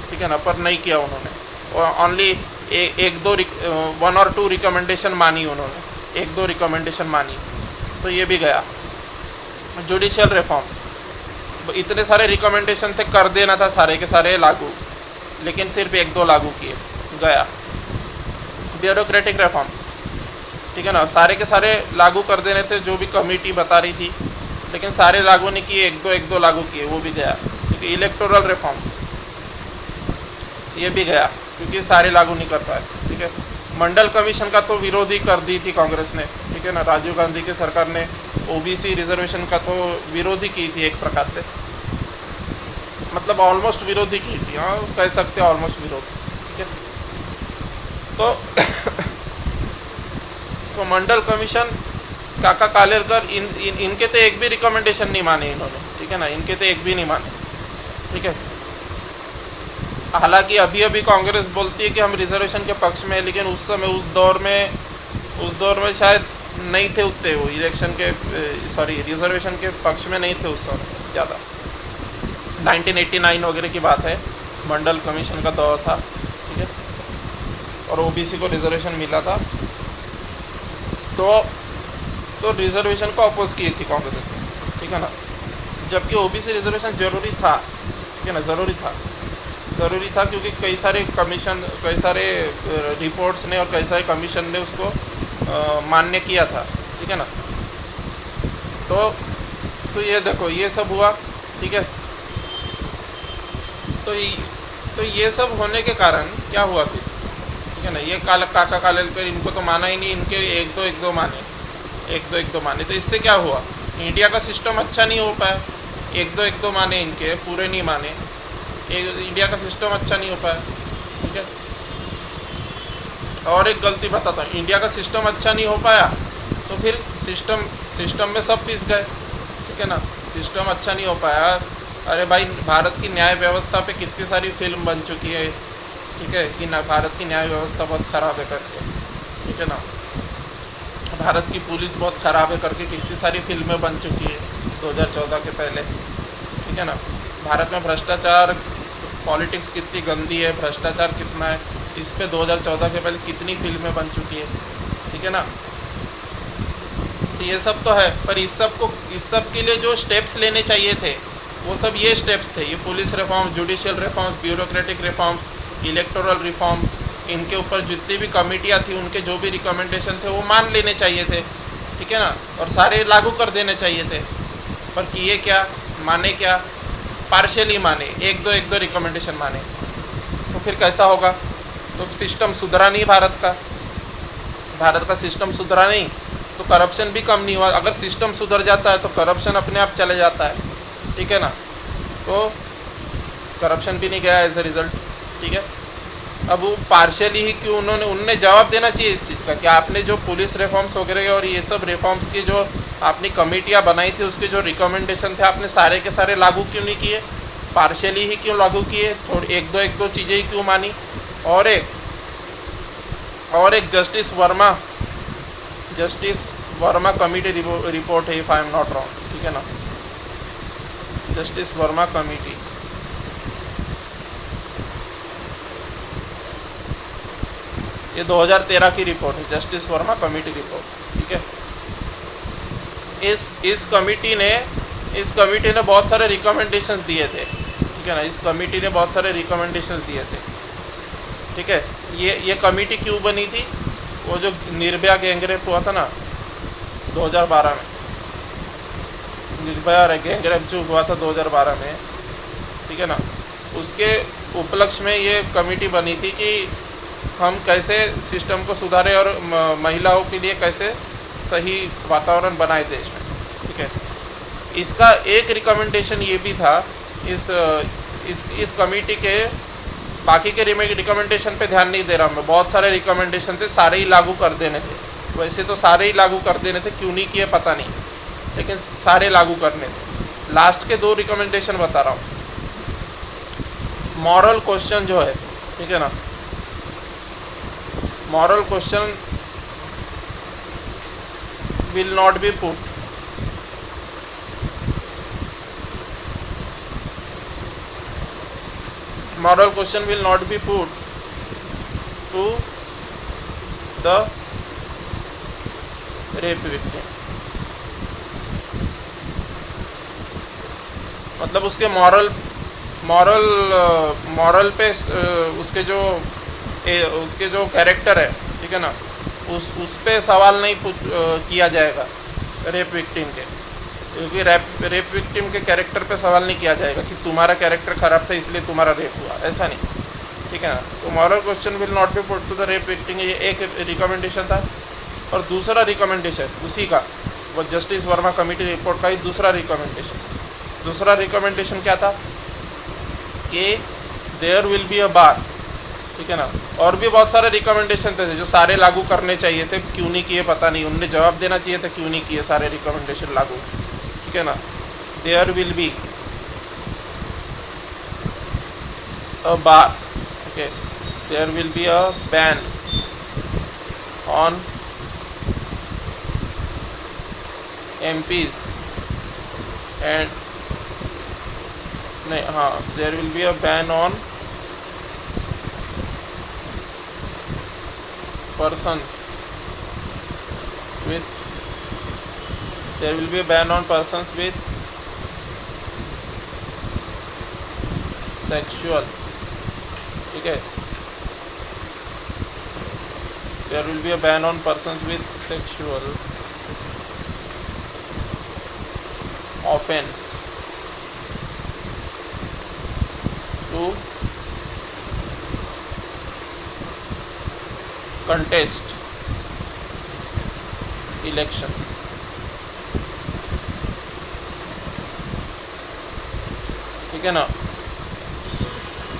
ठीक है ना, पर नहीं किया उन्होंने। ओनली 1 और 2 रिकमेंडेशन मानी उन्होंने, 1-2 रिकमेंडेशन मानी, तो ये भी गया। जुडिशियल रिफॉर्म्स, इतने सारे रिकमेंडेशन थे, कर देना था सारे के सारे लागू, लेकिन सिर्फ 1-2 लागू किए, गया। ब्यूरोक्रेटिक रिफॉर्म्स, ठीक है ना, सारे के सारे लागू कर देने थे जो भी कमेटी बता रही थी, लेकिन सारे लागू नहीं किए, 1-2 लागू किए, वो भी गया, ठीक है। इलेक्टोरल रिफॉर्म्स, ये भी गया, क्योंकि सारे लागू नहीं कर पाए, ठीक है। मंडल कमीशन का तो विरोध ही कर दी थी कांग्रेस ने, ठीक है ना। राजीव गांधी की सरकार ने ओबीसी रिजर्वेशन का तो विरोध ही की थी एक प्रकार से, मतलब ऑलमोस्ट विरोध ही की थी, हाँ कह सकते हैं ऑलमोस्ट विरोध, ठीक है। तो मंडल कमीशन, काका कालेलकर, इनके तो एक भी रिकमेंडेशन नहीं माने इन्होंने, ठीक है ना, इनके तो एक भी नहीं माने, ठीक है। हालांकि अभी कांग्रेस बोलती है कि हम रिजर्वेशन के पक्ष में है, लेकिन उस समय उस दौर में शायद नहीं थे उतने, वो इलेक्शन के रिजर्वेशन के पक्ष में नहीं थे उस समय ज़्यादा। 1989 वगैरह की बात है, मंडल कमीशन का दौर था, ठीक है, और ओबीसी को रिजर्वेशन मिला था। तो रिजर्वेशन को अपोज की थी कांग्रेस ने, ठीक है ना, जबकि ओबीसी रिजर्वेशन ज़रूरी था, ठीक है ना, ज़रूरी था क्योंकि कई सारे रिपोर्ट्स ने और कई सारे कमीशन ने उसको मान्य किया था, ठीक है ना। तो ये देखो ये सब हुआ, ठीक है। तो ये सब होने के कारण क्या हुआ फिर, ठीक है ना, ये काका कालेलकर इनको तो माना ही नहीं, इनके एक दो माने। तो इससे क्या हुआ, इंडिया का सिस्टम अच्छा नहीं हो पाया, एक दो माने इनके, पूरे नहीं माने, इंडिया का सिस्टम अच्छा नहीं हो पाया, ठीक है। और एक गलती बताता हूँ, इंडिया का सिस्टम अच्छा नहीं हो पाया तो फिर सिस्टम में सब पिस गए, ठीक है ना, सिस्टम अच्छा नहीं हो पाया। अरे भाई, भारत की न्याय व्यवस्था पे कितनी सारी फिल्म बन चुकी है, ठीक है, कि ना भारत की न्याय व्यवस्था बहुत ख़राब है करके, ठीक है ना, भारत की पुलिस बहुत ख़राब है करके कितनी सारी फिल्में बन चुकी है 2014 के पहले, ठीक है ना। भारत में भ्रष्टाचार, पॉलिटिक्स कितनी गंदी है, भ्रष्टाचार कितना है, इस पे 2014 के पहले कितनी फिल्में बन चुकी है, ठीक है ना। ये सब तो है, पर इस सब के लिए जो स्टेप्स लेने चाहिए थे वो सब ये स्टेप्स थे, ये police reforms, judicial reforms, bureaucratic reforms, electoral reforms, इनके ऊपर जितनी भी कमेटियाँ थी उनके जो भी रिकमेंडेशन थे वो मान लेने चाहिए थे, ठीक है ना, और सारे लागू कर देने चाहिए थे। पर किए क्या, माने क्या, पार्शियली माने, एक दो रिकमेंडेशन माने, तो फिर कैसा होगा। तो सिस्टम सुधरा नहीं भारत का सिस्टम सुधरा नहीं तो करप्शन भी कम नहीं हुआ। अगर सिस्टम सुधर जाता है तो करप्शन अपने आप चले जाता है, ठीक है ना, तो करप्शन भी नहीं गया एज ए रिज़ल्ट, ठीक है। अब वो पार्शियली ही क्यों, उनने जवाब देना चाहिए इस चीज़ का कि आपने जो पुलिस रिफॉर्म्स वगैरह और ये सब रिफॉर्म्स की जो आपने कमेटियाँ बनाई थी उसके जो रिकमेंडेशन थे आपने सारे के सारे लागू क्यों नहीं किए, पार्शियली ही क्यों लागू किए, थोड़ी एक दो चीज़ें ही क्यों मानी। और एक जस्टिस वर्मा कमेटी रिपोर्ट है, if I am not wrong, ठीक है ना, जस्टिस वर्मा कमेटी, ये 2013 की रिपोर्ट है, जस्टिस वर्मा कमेटी रिपोर्ट, ठीक है। इस कमेटी ने बहुत सारे रिकमेंडेशंस दिए थे, ठीक है ना, इस कमेटी ने बहुत सारे रिकमेंडेशंस दिए थे, ठीक है। ये कमेटी क्यों बनी थी, वो जो निर्भया गैंगरेप हुआ था ना 2012 में, निर्भया गैंगरेप जो हुआ था 2012 में, ठीक है ना, उसके उपलक्ष्य में ये कमेटी बनी थी कि हम कैसे सिस्टम को सुधारें और महिलाओं के लिए कैसे सही वातावरण बनाए देश में, ठीक है। इसका एक रिकमेंडेशन ये भी था, इस कमेटी के बाकी के रिकमेंडेशन पे ध्यान नहीं दे रहा मैं, बहुत सारे रिकमेंडेशन थे, सारे ही लागू कर देने थे, वैसे तो सारे ही लागू कर देने थे, क्यों नहीं किए पता नहीं, लेकिन सारे लागू करने थे। लास्ट के 2 रिकमेंडेशन बता रहा हूँ। मॉरल क्वेश्चन जो है, ठीक है ना, moral question will not be put, moral question will not be put to the rape victim, मतलब उसके मॉरल पे उसके जो कैरेक्टर है, ठीक है ना, उस पे सवाल नहीं किया जाएगा रेप विक्टिम के, क्योंकि रेप विक्टिम के कैरेक्टर पे सवाल नहीं किया जाएगा कि तुम्हारा कैरेक्टर ख़राब था इसलिए तुम्हारा रेप हुआ, ऐसा नहीं, ठीक है ना। तो moral question will not be put to the rape victim, ये एक रिकमेंडेशन था। और दूसरा रिकमेंडेशन उसी का, वो जस्टिस वर्मा कमेटी रिपोर्ट का ही दूसरा रिकमेंडेशन क्या था कि देयर विल बी अ बार, ठीक है ना। और भी बहुत सारे रिकमेंडेशन थे जो सारे लागू करने चाहिए थे, क्यों नहीं किए पता नहीं, उनने जवाब देना चाहिए था क्यों नहीं किए सारे रिकमेंडेशन लागू, ठीक है ना। There will be a bar, okay, there will be a ban on MPs and नहीं, हाँ, there will be a ban on persons with there will be a ban on persons with sexual, ठीक है, there will be a ban on persons with sexual offense to contest elections. ठीक है ना.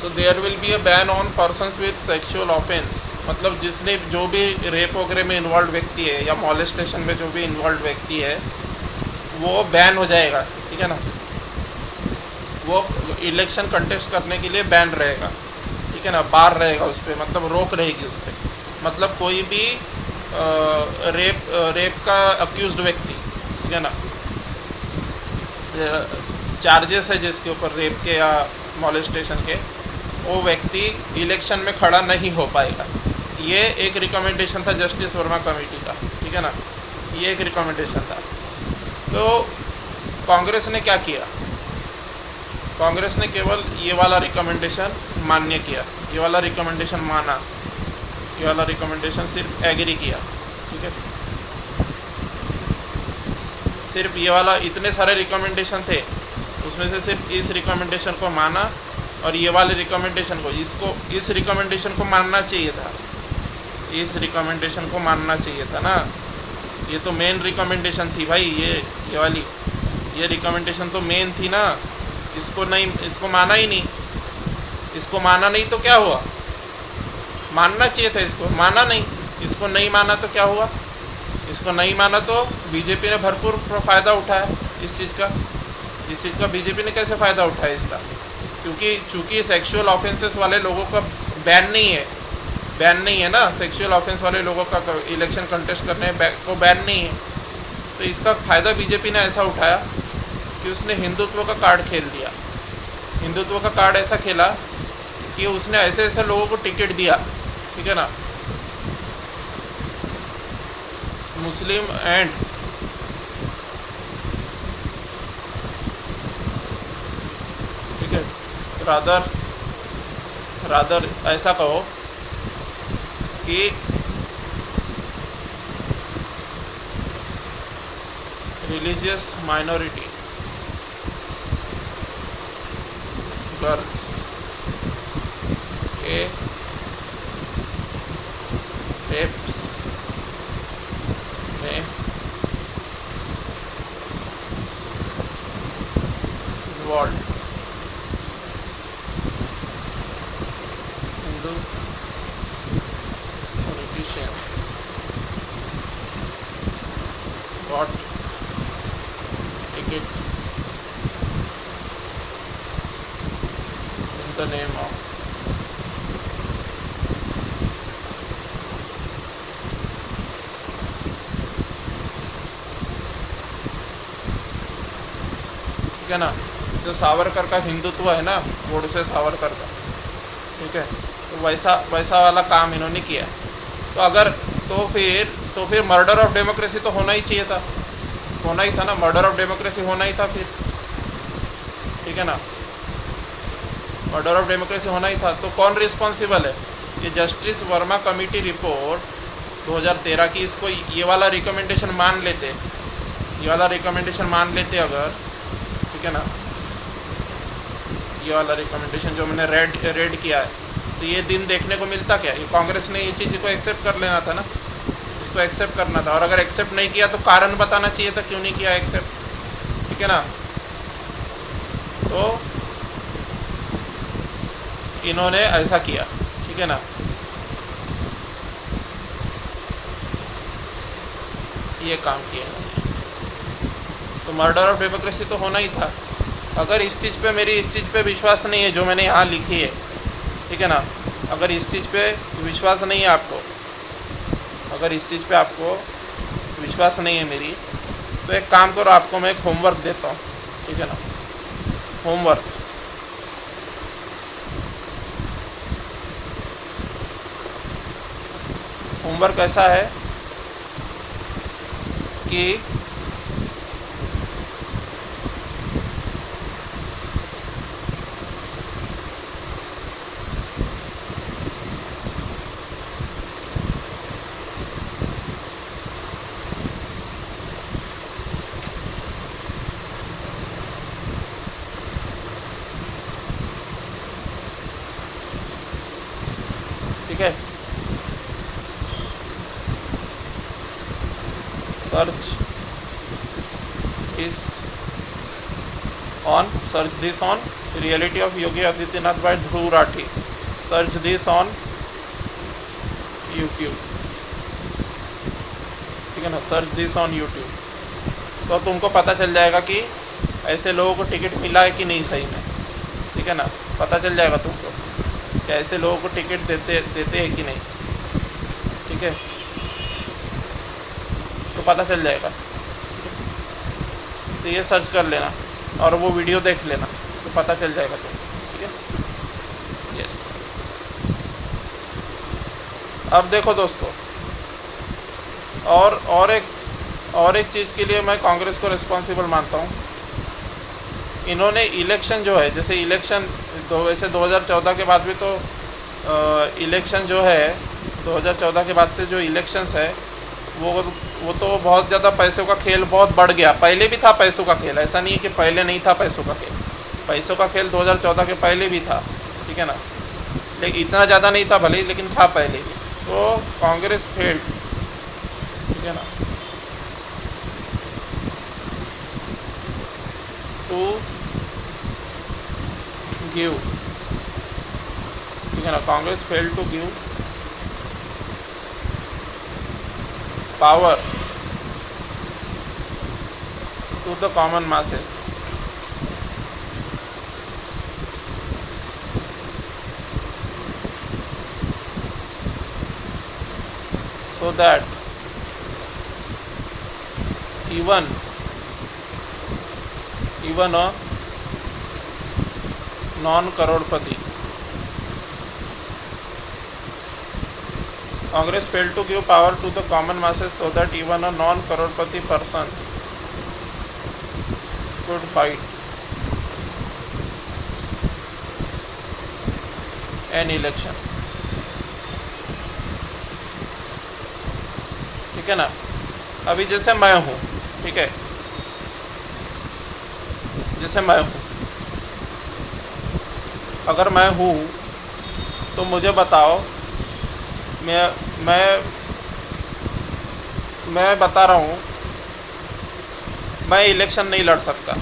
So there will be a ban on persons with sexual offence, मतलब जिसने जो भी rape वगैरह में इन्वॉल्व व्यक्ति है या मॉलेस्टेशन में जो भी इन्वॉल्व व्यक्ति है वो बैन हो जाएगा. ठीक है ना, वो इलेक्शन कंटेस्ट करने के लिए बैन रहेगा. ठीक है ना, बार रहेगा उस पर, मतलब रोक रहेगी उस पर. मतलब कोई भी रेप का अक्यूज्ड व्यक्ति, ठीक है ना, चार्जेस है जिसके ऊपर रेप के या मॉलेस्टेशन के, वो व्यक्ति इलेक्शन में खड़ा नहीं हो पाएगा. ये एक रिकमेंडेशन था जस्टिस वर्मा कमेटी का. ठीक है ना, ये एक रिकमेंडेशन था. तो कांग्रेस ने क्या किया, कांग्रेस ने केवल ये वाला रिकमेंडेशन मान्य किया, ये वाला रिकमेंडेशन माना, ये वाला रिकमेंडेशन सिर्फ एग्री किया. ठीक है, सिर्फ ये वाला, इतने सारे रिकमेंडेशन थे उसमें से सिर्फ इस रिकमेंडेशन को माना, और ये वाले रिकमेंडेशन को, इस रिकमेंडेशन को मानना चाहिए था, इस रिकमेंडेशन को मानना चाहिए था ना. ये तो मेन रिकमेंडेशन थी भाई, ये वाली, ये रिकमेंडेशन तो मेन थी ना. इसको नहीं, इसको माना ही नहीं. इसको माना नहीं तो क्या हुआ, मानना चाहिए था, इसको माना नहीं. इसको नहीं माना तो क्या हुआ, इसको नहीं माना तो बीजेपी ने भरपूर फ़ायदा उठाया इस चीज़ का. इस चीज़ का बीजेपी ने कैसे फ़ायदा उठाया इसका, क्योंकि चूँकि सेक्सुअल ऑफेंसेस वाले लोगों का बैन नहीं है ना, सेक्सुअल ऑफेंस वाले लोगों का इलेक्शन कंटेस्ट करने को बैन नहीं है. तो इसका फ़ायदा बीजेपी ने ऐसा उठाया कि उसने हिंदुत्व का कार्ड खेल दिया. हिंदुत्व का कार्ड ऐसा खेला कि उसने ऐसे ऐसे लोगों को टिकट दिया. ठीक है ना, मुस्लिम एंड ठीक है, रादर ऐसा कहो कि रिलीजियस माइनॉरिटी गर्ल्स के रेप्स में involve Hindu politician got ticket in the name of ठीक है ना, जो सावरकर का हिंदुत्व है ना, गोडसे सावरकर का, ठीक है, तो वैसा वाला काम इन्होंने किया. तो अगर तो फिर मर्डर ऑफ डेमोक्रेसी तो होना ही चाहिए था, होना ही था ना, मर्डर ऑफ डेमोक्रेसी होना ही था फिर. ठीक है ना, मर्डर ऑफ डेमोक्रेसी होना ही था. तो कौन रिस्पॉन्सिबल है, ये जस्टिस वर्मा कमेटी रिपोर्ट 2013 की. इसको ये वाला रिकमेंडेशन मान लेते, ये वाला रिकमेंडेशन मान लेते अगर, ठीक है ना, ये वाला रिकमेंडेशन जो मैंने रेड किया है, तो ये दिन देखने को मिलता क्या. ये कांग्रेस ने ये चीज़ को एक्सेप्ट कर लेना था ना, इसको एक्सेप्ट करना था. और अगर एक्सेप्ट नहीं किया तो कारण बताना चाहिए था क्यों नहीं किया एक्सेप्ट. ठीक है ना, तो इन्होंने ऐसा किया. ठीक है ना, ये काम किया इन्होंने. तो मर्डर ऑफ डेमोक्रेसी तो होना ही था. अगर इस चीज़ पे, मेरी इस चीज़ पे विश्वास नहीं है जो मैंने यहाँ लिखी है, ठीक है ना, अगर इस चीज़ पे विश्वास नहीं है आपको, अगर इस चीज़ पे आपको विश्वास नहीं है मेरी, तो एक काम करो, आपको मैं एक होमवर्क देता हूँ. ठीक है ना, होमवर्क होमवर्क ऐसा है कि ठीक है, search this on reality of Yogi Adityanath by Dhruv Rathi. Search this on YouTube. ठीक है ना, सर्च दिस ऑन यूट्यूब, तो तुमको पता चल जाएगा कि ऐसे लोगों को टिकट मिला है कि नहीं सही में। ठीक है ना, पता चल जाएगा तुमको कि ऐसे लोगों को टिकट देते हैं कि नहीं। ठीक है, तो पता चल जाएगा। तो ये सर्च कर लेना और वो वीडियो देख लेना, तो पता चल जाएगा तुमको। ठीक है, यस। अब देखो दोस्तों, और एक चीज़ के लिए मैं कांग्रेस को रिस्पॉन्सिबल मानता हूँ। इन्होंने इलेक्शन जो है, जैसे इलेक्शन वैसे 2014 के बाद भी तो इलेक्शन जो है 2014 के बाद से जो इलेक्शंस है वो तो बहुत ज़्यादा पैसों का खेल बहुत बढ़ गया। पहले भी था पैसों का खेल, ऐसा नहीं है कि पहले नहीं था पैसों का खेल। पैसों का खेल 2014 के पहले भी था। ठीक है ना, लेकिन इतना ज़्यादा नहीं था भले, लेकिन था पहले भी। तो कांग्रेस फेल्ड। ठीक है ना, टू गिव। ठीक है ना, Congress failed to give power to the common masses. So that even a non-crorepati, Congress failed to give power to the common masses so that even a non-crorepati person could fight an election. ठीक है ना, अभी जैसे मैं हूँ, ठीक है, जैसे मैं हूँ, अगर मैं हूँ तो मुझे बताओ, मैं बता रहा हूँ, मैं इलेक्शन नहीं लड़ सकता।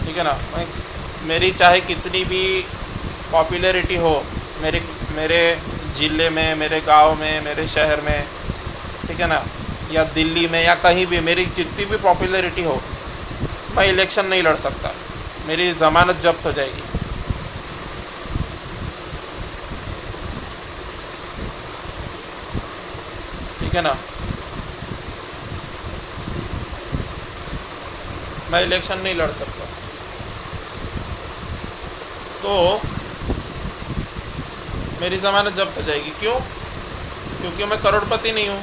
ठीक है ना, मेरी चाहे कितनी भी पॉपुलैरिटी हो, मेरे ज़िले में, मेरे गांव में, मेरे शहर में, ठीक है ना, या दिल्ली में या कहीं भी मेरी जितनी भी पॉपुलैरिटी हो, मैं इलेक्शन नहीं लड़ सकता। मेरी ज़मानत जब्त हो जाएगी। ठीक है ना, मैं इलेक्शन नहीं लड़ सकता। तो मेरी ज़मानत जब्त हो जाएगी। क्यों? क्योंकि मैं करोड़पति नहीं हूँ।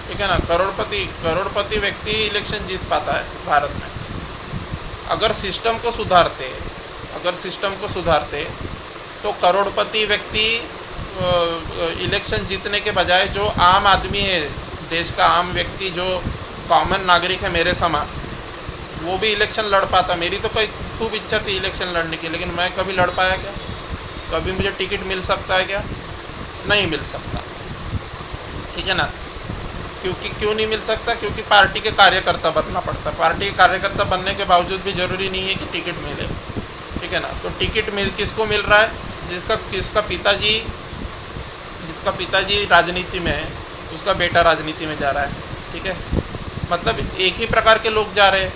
ठीक है ना, करोड़पति व्यक्ति इलेक्शन जीत पाता है भारत में। अगर सिस्टम को सुधारते तो करोड़पति व्यक्ति इलेक्शन जीतने के बजाय जो आम आदमी है, देश का आम व्यक्ति जो कॉमन नागरिक है मेरे समान, वो भी इलेक्शन लड़ पाता। मेरी तो कोई खूब इच्छा थी इलेक्शन लड़ने की, लेकिन मैं कभी लड़ पाया क्या? कभी मुझे टिकट मिल सकता है क्या? नहीं मिल सकता। ठीक है ना, क्यों नहीं मिल सकता? क्योंकि पार्टी के कार्यकर्ता बनना पड़ता है। पार्टी के कार्यकर्ता बनने के बावजूद भी ज़रूरी नहीं है कि टिकट मिले। ठीक है ना, तो टिकट किसको मिल रहा है? जिसका पिताजी राजनीति में है, उसका बेटा राजनीति में जा रहा है। ठीक है, मतलब एक ही प्रकार के लोग जा रहे हैं।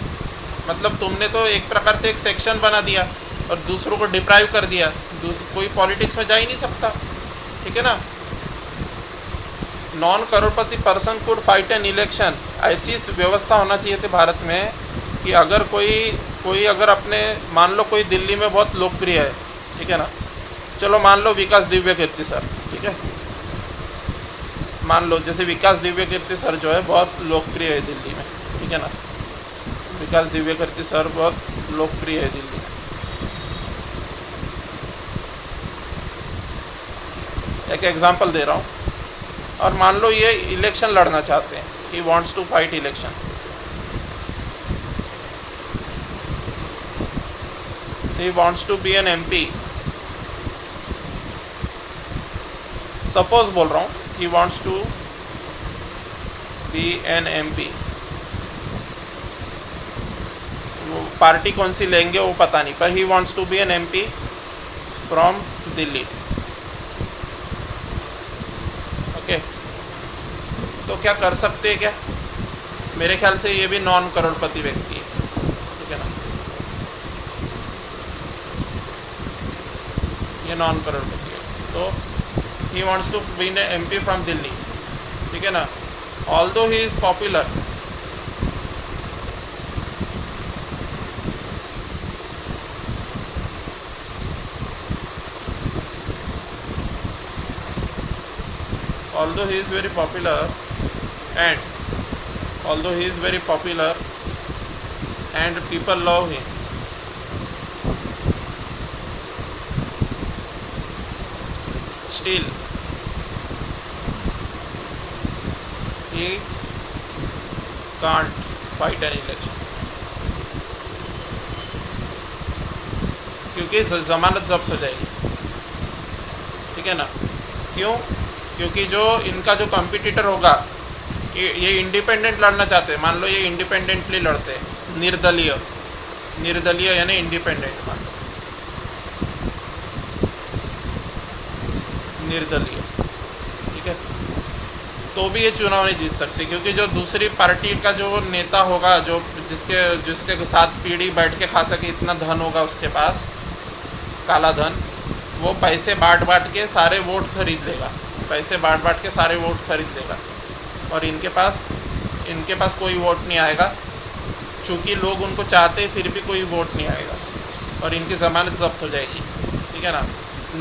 मतलब तुमने तो एक प्रकार से एक सेक्शन बना दिया और दूसरों को डिप्राइव कर दिया। कोई पॉलिटिक्स में जा ही नहीं सकता। ठीक है ना, non Crorepati person could fight an election. ऐसी व्यवस्था होना चाहिए थी भारत में कि अगर कोई अगर अपने, मान लो कोई दिल्ली में बहुत लोकप्रिय है, ठीक है ना, चलो मान लो विकास दिव्य कीर्ति सर, ठीक है, मान लो जैसे विकास दिव्य कीर्ति सर जो है बहुत लोकप्रिय है दिल्ली में, ठीक है ना, विकास दिव्य कीर्ति सर बहुत लोकप्रिय है दिल्ली में। एक एग्जांपल दे रहा हूँ, और मान लो ये इलेक्शन लड़ना चाहते हैं, he wants to fight election, he wants to be an MP, suppose बोल रहा हूँ, he wants to be an MP, वो पार्टी कौन सी लेंगे वो पता नहीं, पर he wants to be an MP from Delhi, okay. तो क्या कर सकते हैं क्या? मेरे ख्याल से ये भी नॉन करोड़पति व्यक्ति है, ठीक है ना, ये नॉन करोड़पति है, तो he wants to be an MP from Delhi, ठीक है ना, although he is popular, although he is very popular and people love him, still he can't fight an election, क्योंकि ज़मानत जब्त हो जाएगी, ठीक है ना। क्यों? क्योंकि जो इनका जो कॉम्पिटिटर होगा, ये इंडिपेंडेंट लड़ना चाहते हैं, मान लो ये इंडिपेंडेंटली लड़ते हैं, निर्दलीय यानी इंडिपेंडेंट, मान लो निर्दलीय, ठीक है, तो भी ये चुनाव नहीं जीत सकते, क्योंकि जो दूसरी पार्टी का जो नेता होगा, जो जिसके साथ पीढ़ी बैठ के खा सके, इतना धन होगा उसके पास, काला धन, वो पैसे बांट के सारे वोट खरीद लेगा, पैसे बांट के सारे वोट खरीद लेगा, और इनके पास कोई वोट नहीं आएगा, चूँकि लोग उनको चाहते फिर भी कोई वोट नहीं आएगा, और इनकी ज़मानत जब्त हो जाएगी, ठीक है ना,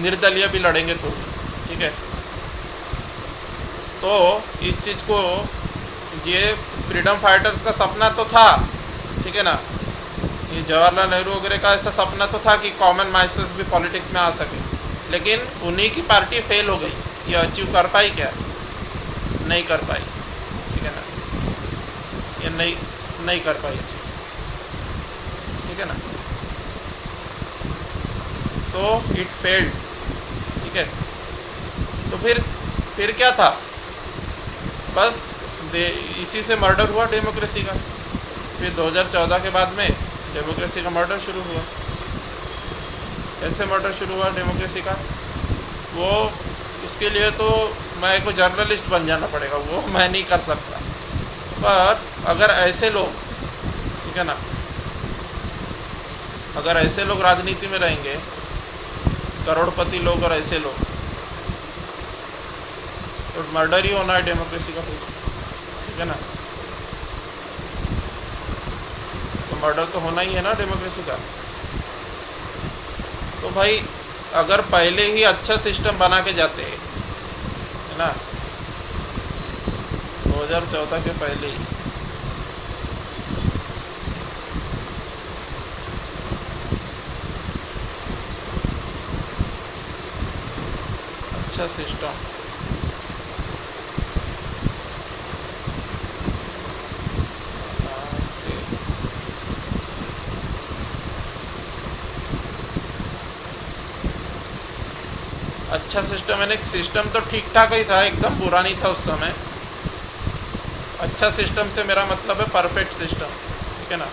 निर्दलीय भी लड़ेंगे तो, ठीक है। तो इस चीज़ को, ये फ्रीडम फाइटर्स का सपना तो था, ठीक है ना, ये जवाहरलाल नेहरू वगैरह का ऐसा सपना तो था कि कॉमन मासेस भी पॉलिटिक्स में आ सके, लेकिन उन्हीं की पार्टी फेल हो गई, ये अचीव कर पाई क्या? नहीं कर पाई, ठीक है ना, ये नहीं कर पाई अचीव, ठीक है ना, सो इट फेल्ड, ठीक है। तो फिर क्या था? बस इसी से मर्डर हुआ डेमोक्रेसी का, फिर 2014 के बाद में डेमोक्रेसी का मर्डर शुरू हुआ। कैसे मर्डर शुरू हुआ डेमोक्रेसी का? वो उसके लिए तो मैं को जर्नलिस्ट बन जाना पड़ेगा, वो मैं नहीं कर सकता, पर अगर ऐसे लोग, ठीक है ना, अगर ऐसे लोग राजनीति में रहेंगे, करोड़पति लोग और ऐसे लोग, तो मर्डर ही होना है डेमोक्रेसी का, ठीक है ना, तो मर्डर तो होना ही है ना डेमोक्रेसी का। तो भाई अगर पहले ही अच्छा सिस्टम बना के जाते, है ना, 2014 के पहले ही, अच्छा सिस्टम, अच्छा सिस्टम यानी सिस्टम तो ठीक ठाक ही था, एकदम बुरा नहीं था उस समय। अच्छा सिस्टम से मेरा मतलब है परफेक्ट सिस्टम, ठीक है ना,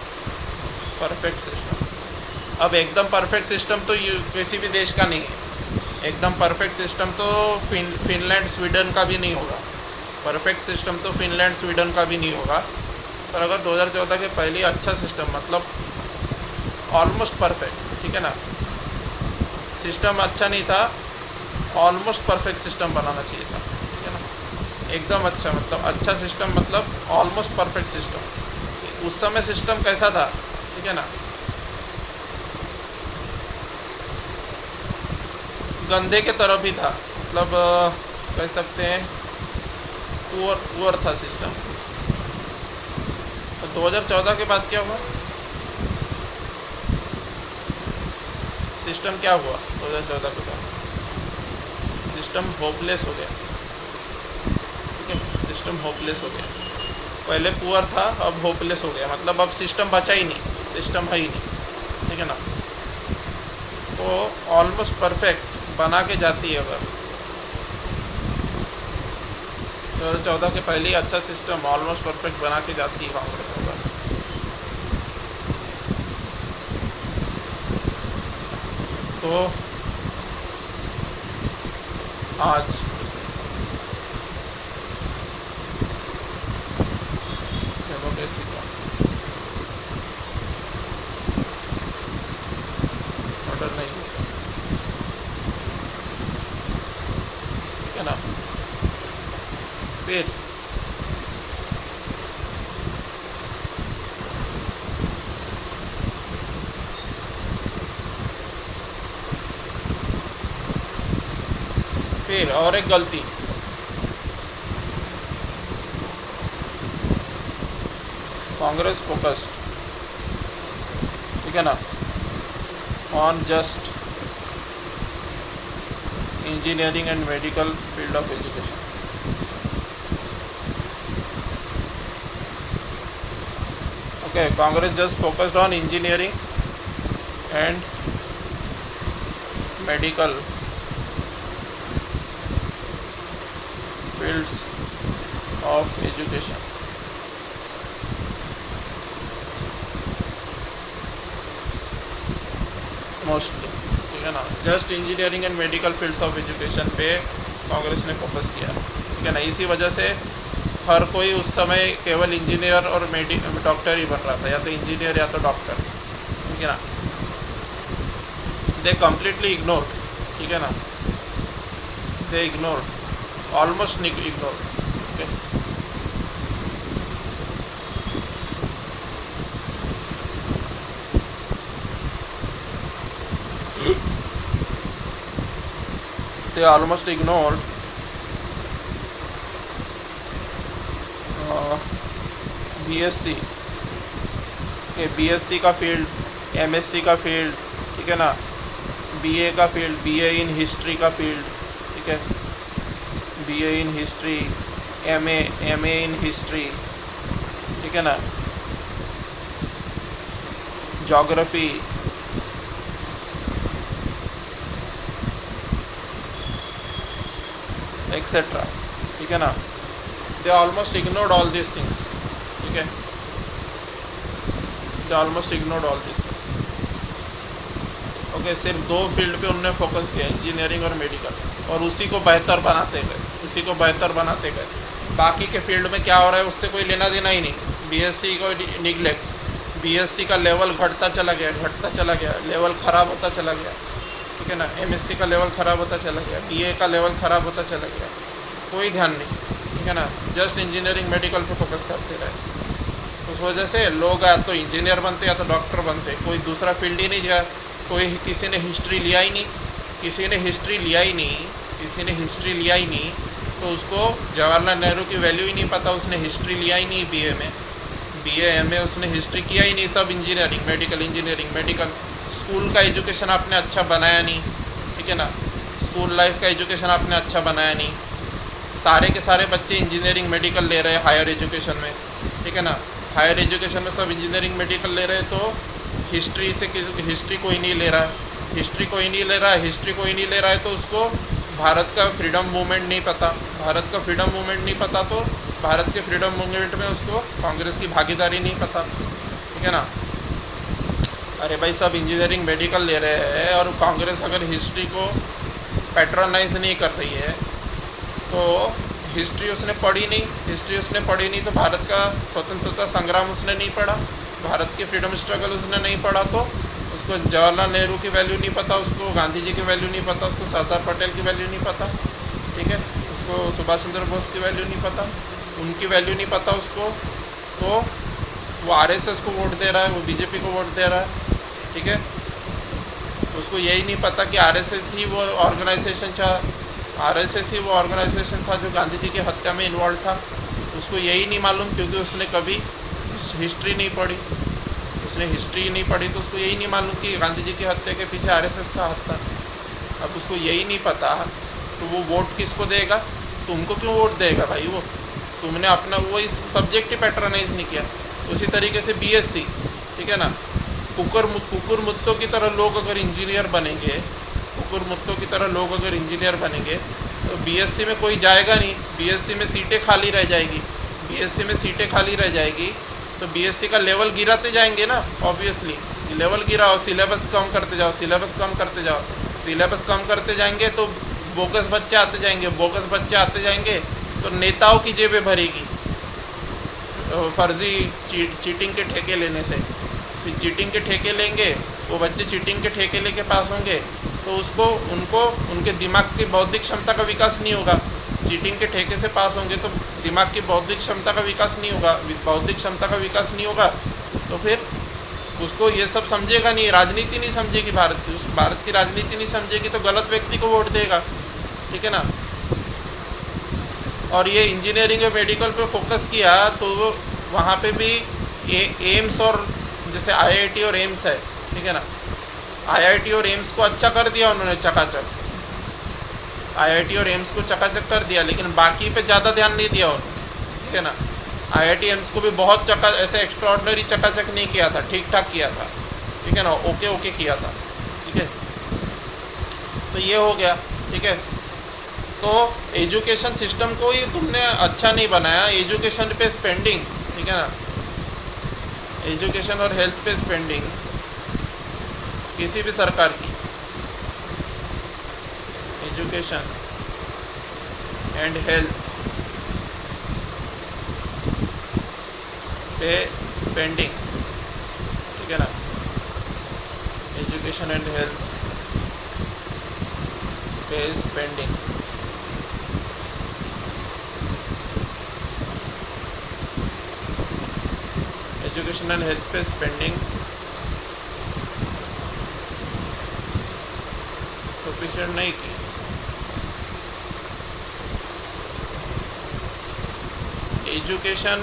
परफेक्ट सिस्टम। अब एकदम परफेक्ट सिस्टम तो किसी भी देश का नहीं है, एकदम परफेक्ट सिस्टम तो फिनलैंड स्वीडन का भी नहीं होगा, परफेक्ट सिस्टम तो फिनलैंड स्वीडन का भी नहीं होगा। पर अगर 2014 के पहले अच्छा सिस्टम मतलब ऑलमोस्ट परफेक्ट, ठीक है ना, सिस्टम अच्छा नहीं था, ऑलमोस्ट परफेक्ट सिस्टम बनाना चाहिए था, ठीक है ना, एकदम अच्छा मतलब अच्छा सिस्टम मतलब ऑलमोस्ट परफेक्ट सिस्टम। उस समय सिस्टम कैसा था, ठीक है ना, गंदे के तरफ ही था, मतलब कह सकते हैं पुअर पुअर था सिस्टम। तो 2014 के बाद क्या हुआ, सिस्टम क्या हुआ 2014 के बाद, सिस्टम होपलेस हो गया। ठीक है, सिस्टम होपलेस हो गया। पहले पुअर था, अब होपलेस हो गया, मतलब अब सिस्टम बचा ही नहीं, सिस्टम है ही नहीं। ठीक है ना, तो ऑलमोस्ट परफेक्ट बना के जाती है। अगर 2014 के पहले ही अच्छा सिस्टम ऑलमोस्ट परफेक्ट बना के जाती है कांग्रेस अगर। तो आज डेमोक्रेसी का ऑर्डर नहीं होता। ठीक है ना, फिर और एक गलती, कांग्रेस फोकस्ड, ठीक है ना, on just engineering and medical field of education. Okay, Congress just focused on engineering and medical fields of education। Mostly, ठीक है ना, just engineering and medical fields of education पे कांग्रेस ने फोकस किया। ठीक है ना, इसी वजह से हर कोई उस समय केवल इंजीनियर और डॉक्टर ही बन रहा था, या तो इंजीनियर या तो डॉक्टर। ठीक है ना, दे कम्प्लीटली इग्नोर, ठीक है ना, दे ignore, almost ignore. okay? They almost ignored BSc, okay, BSc का फील्ड, MSc का फील्ड, ठीक है ना, BA का फील्ड, BA इन हिस्ट्री का फील्ड, ठीक है, BA in history, MA in history, ठीक है ना, जोग्राफी, एक्सेट्रा। ठीक है ना, they almost ignored all this things. ठीक है, they almost ignored all this things. Okay, सिर्फ दो फील्ड पे उन्होंने फोकस किया, इंजीनियरिंग और मेडिकल, और उसी को बेहतर बनाते गए, उसी को बेहतर बनाते गए। बाकी के फील्ड में क्या हो रहा है उससे कोई लेना देना ही नहीं। BSc को निगलेक्ट, BSc का लेवल घटता चला गया, घटता चला गया, लेवल ख़राब होता चला गया। ठीक है ना, MSc का लेवल ख़राब होता चला गया, BA का लेवल ख़राब होता चला गया, कोई ध्यान नहीं। ठीक है ना, जस्ट इंजीनियरिंग मेडिकल पे फोकस करते रहे। उस वजह से लोग या तो इंजीनियर बनते या तो डॉक्टर बनते, कोई दूसरा फील्ड ही नहीं गया। कोई किसी ने हिस्ट्री लिया ही नहीं, किसी ने हिस्ट्री लिया ही नहीं, किसी ने हिस्ट्री लिया ही नहीं, तो उसको जवाहरलाल नेहरू की वैल्यू ही नहीं पता, उसने हिस्ट्री लिया ही नहीं। BA में, BA MA उसने हिस्ट्री किया ही नहीं, सब engineering medical, engineering medical. School का एजुकेशन आपने अच्छा बनाया नहीं, ठीक है ना, स्कूल लाइफ का एजुकेशन आपने अच्छा बनाया नहीं। सारे के सारे बच्चे इंजीनियरिंग मेडिकल ले रहे हैं हायर एजुकेशन में, ठीक है ना, हायर एजुकेशन में सब इंजीनियरिंग मेडिकल ले रहे हैं, तो हिस्ट्री से हिस्ट्री कोई नहीं ले रहा है, हिस्ट्री कोई नहीं ले रहा है, हिस्ट्री कोई नहीं ले रहा है, तो उसको भारत का फ्रीडम मूवमेंट नहीं पता, भारत का फ्रीडम मूवमेंट नहीं पता, तो भारत के फ्रीडम मूवमेंट में उसको कांग्रेस की भागीदारी नहीं पता। ठीक है ना, अरे भाई सब इंजीनियरिंग मेडिकल ले रहे हैं और कांग्रेस अगर हिस्ट्री को पैट्रोनाइज नहीं कर रही है तो हिस्ट्री उसने पढ़ी नहीं, हिस्ट्री उसने पढ़ी नहीं तो भारत का स्वतंत्रता संग्राम उसने नहीं पढ़ा, भारत के फ्रीडम स्ट्रगल उसने नहीं पढ़ा, तो उसको जवाहरलाल नेहरू की वैल्यू नहीं पता, उसको गांधी जी की वैल्यू नहीं पता, उसको सरदार पटेल की वैल्यू नहीं पता, ठीक है, उसको सुभाष चंद्र बोस की वैल्यू नहीं पता, उनकी वैल्यू नहीं पता उसको, तो वो RSS को वोट दे रहा है, वो BJP को वोट दे रहा है। ठीक है, उसको यही नहीं पता कि RSS ही वो ऑर्गेनाइजेशन आरएसएस ही वो ऑर्गेनाइजेशन था जो गांधी जी की हत्या में इन्वॉल्व था। उसको यही नहीं मालूम क्योंकि उसने कभी हिस्ट्री नहीं पढ़ी। उसने हिस्ट्री नहीं पढ़ी तो उसको यही नहीं मालूम कि गांधी जी की हत्या के पीछे आरएसएस का हाथ था। अब उसको यही नहीं पता तो वो वोट किसको देगा? तुमको क्यों वोट देगा भाई? वो तुमने अपना वो इस सब्जेक्ट ही पैटर्नाइज नहीं किया। उसी तरीके से बीएससी, ठीक है ना, कुकुर मुत्तों की तरह लोग अगर इंजीनियर बनेंगे, कुकुर मुत्तों की तरह लोग अगर इंजीनियर बनेंगे तो बीएससी में कोई जाएगा नहीं। बीएससी में सीटें खाली रह जाएगी। बीएससी में सीटें खाली रह जाएगी तो बीएससी का लेवल गिराते जाएंगे ना। ऑब्वियसली लेवल गिराओ, सिलेबस कम करते जाओ, सिलेबस कम करते जाओ, सिलेबस कम करते जाएंगे तो बोगस बच्चे आते जाएंगे, बोगस बच्चे आते जाएंगे तो नेताओं की जेबें भरेगी फर्जी चीटिंग के ठेके लेने से। फिर चीटिंग के ठेके लेंगे, वो बच्चे चीटिंग के ठेके लेके पास होंगे तो उसको उनको उनके दिमाग की बौद्धिक क्षमता का विकास नहीं होगा। चीटिंग के ठेके से पास होंगे तो दिमाग की बौद्धिक क्षमता का विकास नहीं होगा। बौद्धिक क्षमता का विकास नहीं होगा तो फिर उसको ये सब समझेगा नहीं, राजनीति नहीं समझेगी भारत की, उस भारत की राजनीति नहीं समझेगी तो गलत व्यक्ति को वोट देगा, ठीक है ना। और ये इंजीनियरिंग और मेडिकल पे फोकस किया तो वहाँ पे भी एम्स और जैसे आईआईटी और एम्स है, ठीक है ना, आईआईटी और एम्स को अच्छा कर दिया उन्होंने चकाचक, आईआईटी और एम्स को चकाचक कर दिया, लेकिन बाकी पे ज़्यादा ध्यान नहीं दिया उन्होंने, ठीक है ना। आईआईटी एम्स को भी बहुत ऐसे एक्स्ट्रॉर्डनरी चकाचक नहीं किया था, ठीक ठाक किया था, ठीक है ना, ओके ओके किया था, ठीक है। तो ये हो गया, ठीक है। तो एजुकेशन सिस्टम को ही तुमने अच्छा नहीं बनाया। एजुकेशन पे स्पेंडिंग, ठीक है ना, एजुकेशन और हेल्थ पे स्पेंडिंग किसी भी सरकार की, एजुकेशन एंड हेल्थ पे स्पेंडिंग, ठीक है ना, एजुकेशन एंड हेल्थ पे स्पेंडिंग, एजुकेशन एंड हेल्थ पे स्पेंडिंग सफिशिएंट नहीं की। Education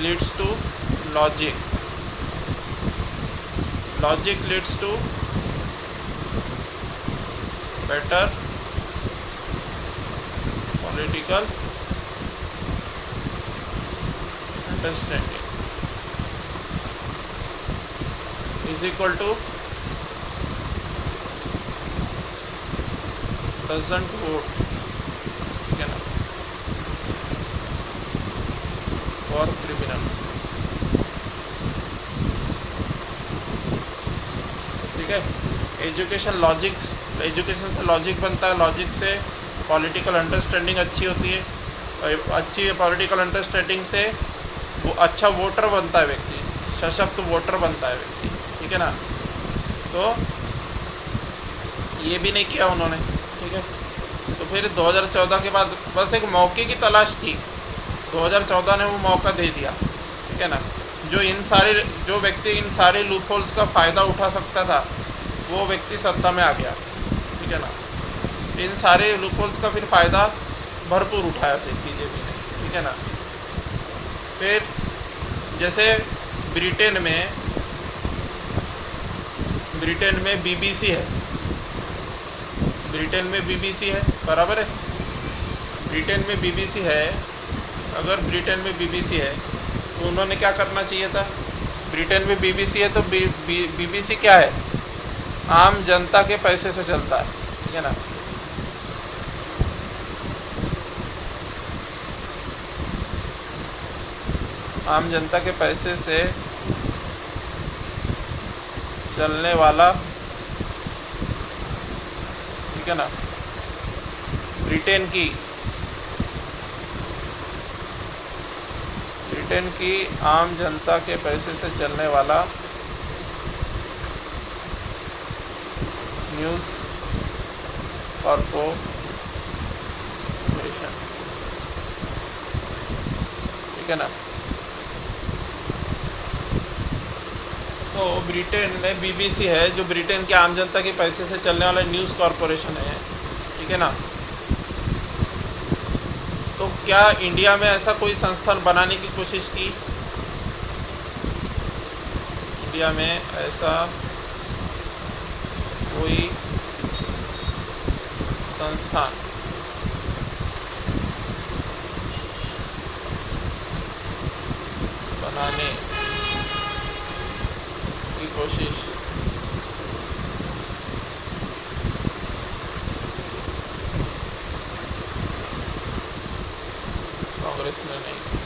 leads to logic, logic leads to better political understanding is equal to doesn't vote, ठीक है ना, for criminals, ठीक है। एजुकेशन लॉजिक, एजुकेशन से लॉजिक बनता है, लॉजिक से पॉलिटिकल अंडरस्टैंडिंग अच्छी होती है, और अच्छी पॉलिटिकल अंडरस्टैंडिंग से वो अच्छा वोटर बनता है व्यक्ति, सशक्त वोटर बनता है व्यक्ति, ठीक है ना। तो ये भी नहीं किया उन्होंने, ठीक है। तो फिर 2014 के बाद बस एक मौके की तलाश थी, 2014 ने वो मौका दे दिया, ठीक है ना। जो व्यक्ति इन सारे लूप होल्स का फ़ायदा उठा सकता था वो व्यक्ति सत्ता में आ गया, ठीक है ना। इन सारे लूप होल्स का फिर फ़ायदा भरपूर उठाया फिर बीजेपी ने, ठीक है ना। फिर जैसे ब्रिटेन में बीबीसी है, ब्रिटेन में बीबीसी है, बराबर है, ब्रिटेन में बीबीसी है। अगर ब्रिटेन में बीबीसी है तो उन्होंने क्या करना चाहिए था? ब्रिटेन में बीबीसी है तो बीबीसी क्या है? आम जनता के पैसे से चलता है, ठीक है ना। आम जनता के पैसे से चलने वाला, ठीक है ना, ब्रिटेन की आम जनता के पैसे से चलने वाला न्यूज़ कॉर्पोरेशन, ठीक है ना। सो ब्रिटेन में बीबीसी है, जो ब्रिटेन के आम जनता के पैसे से चलने वाला न्यूज़ कॉरपोरेशन है, ठीक है ना। तो क्या इंडिया में ऐसा कोई संस्थान बनाने की कोशिश की? इंडिया में ऐसा कोई संस्थान बनाने की कोशिश कांग्रेस ने नहीं की।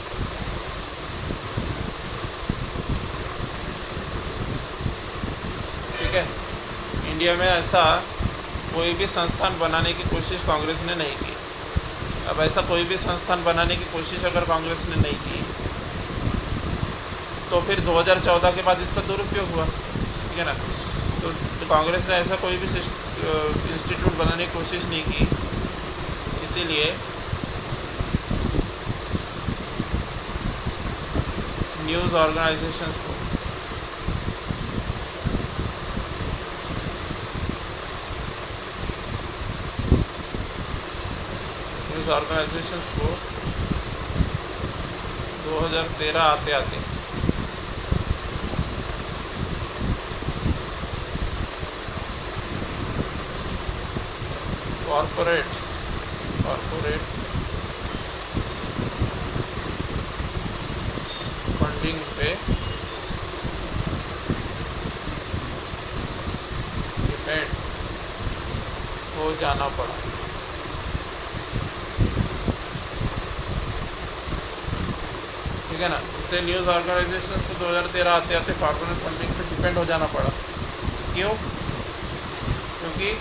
ठीक है, इंडिया में ऐसा कोई भी संस्थान बनाने की कोशिश कांग्रेस ने नहीं की। अब ऐसा कोई भी संस्थान बनाने की कोशिश अगर कांग्रेस ने नहीं की, तो फिर 2014 के बाद इसका दुरुपयोग हुआ, ठीक है ना। तो कांग्रेस ने ऐसा कोई भी इंस्टीट्यूट बनाने की कोशिश नहीं की, इसीलिए न्यूज़ ऑर्गेनाइजेशंस को ऑर्गेनाइजेशंस को 2013 आते आते कॉरपोरेट फंडिंग पे डिपेंड हो जाना पड़ा। ठीक है ना, इसलिए न्यूज़ ऑर्गेनाइजेशंस को 2013 आते आते कॉर्पोरेट फंडिंग पे डिपेंड हो जाना पड़ा। क्यों? क्योंकि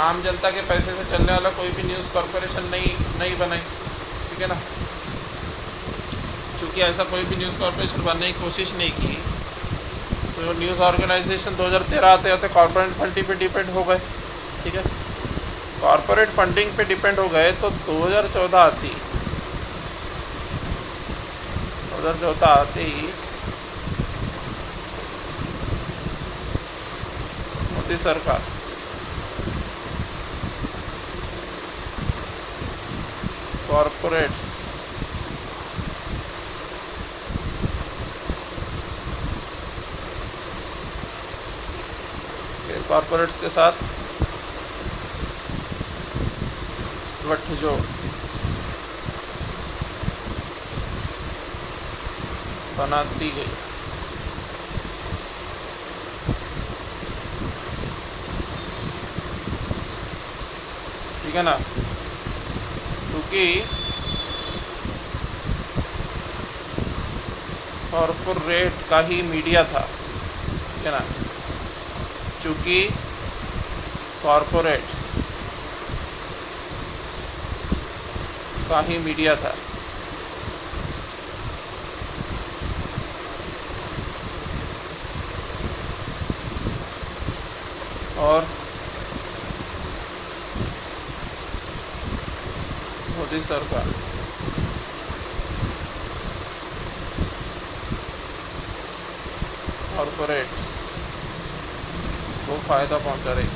आम जनता के पैसे से चलने वाला कोई भी न्यूज़ कॉरपोरेशन नहीं बनाई, ठीक है ना। क्योंकि ऐसा कोई भी न्यूज़ कॉरपोरेशन बनने की कोशिश नहीं की, तो न्यूज़ ऑर्गेनाइजेशन 2013 आते आते कॉरपोरेट फंडिंग पे डिपेंड हो गए। ठीक है, कॉरपोरेट फंडिंग पे डिपेंड हो गए तो 2014 आते ही मोदी सरकार कॉरपोरेट्स के साथ गठजोड़ बनाती गई। ठीक है ना, क्योंकि कॉरपोरेट का ही मीडिया था, ठीक है ना। चूँकि कॉरपोरेट्स का ही मीडिया था, और मोदी सरकार कॉरपोरेट्स को फ़ायदा पहुंचा रही।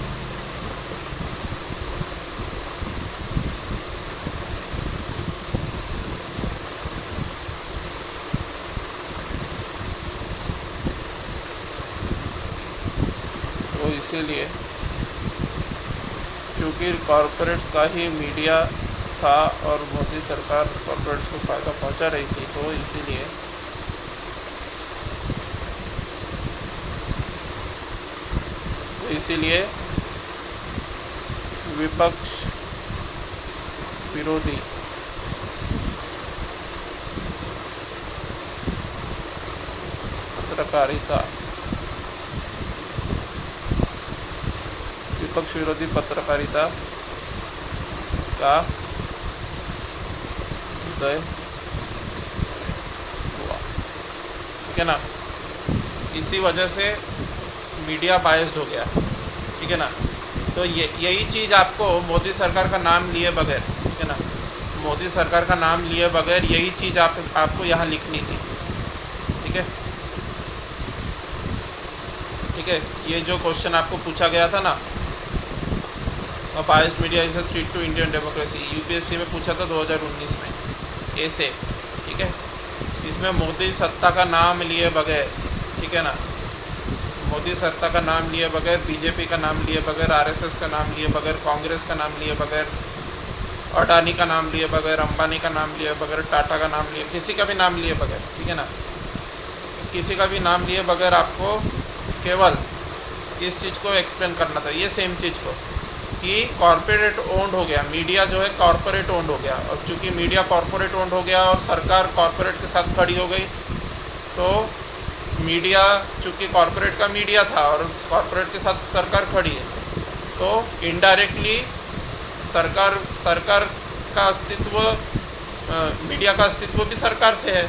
तो इसीलिए चूँकि कॉरपोरेट्स का ही मीडिया था और मोदी सरकार कॉरपोरेट्स को फ़ायदा पहुंचा रही थी, तो इसीलिए विपक्ष विरोधी पत्रकारिता का उदय हुआ। ठीक है ना, इसी वजह से मीडिया बायस्ड हो गया। ठीक है ना, तो यही चीज़ आपको मोदी सरकार का नाम लिए बगैर, ठीक है ना, मोदी सरकार का नाम लिए बगैर यही चीज़ आपको यहाँ लिखनी थी। ठीक है, है, ये जो क्वेश्चन आपको पूछा गया था ना, biased media is a threat to Indian democracy, UPSC में पूछा था 2019 में ऐसे, ठीक है। इसमें मोदी सत्ता का नाम लिए बगैर, ठीक है ना, मोदी सत्ता का नाम लिए बगैर, बीजेपी का नाम लिए बगैर, आरएसएस का नाम लिए बगैर, कांग्रेस का नाम लिए बगैर, अडानी का नाम लिए बगैर, अंबानी का नाम लिए बगैर, टाटा का नाम लिए, किसी का भी नाम लिए बगैर, ठीक है ना, किसी का भी नाम लिए बगैर आपको केवल इस चीज़ को एक्सप्लेन करना था, ये सेम चीज़ को, कि कॉरपोरेट ओन्ड हो गया, मीडिया जो है कॉरपोरेट ओन्ड हो गया, और चूँकि मीडिया कॉरपोरेट ओन्ड हो गया और सरकार कॉरपोरेट के साथ खड़ी हो गई, तो मीडिया चूँकि कॉरपोरेट का मीडिया था और कॉरपोरेट के साथ सरकार खड़ी है, तो इनडायरेक्टली सरकार का अस्तित्व, मीडिया का अस्तित्व भी सरकार से है,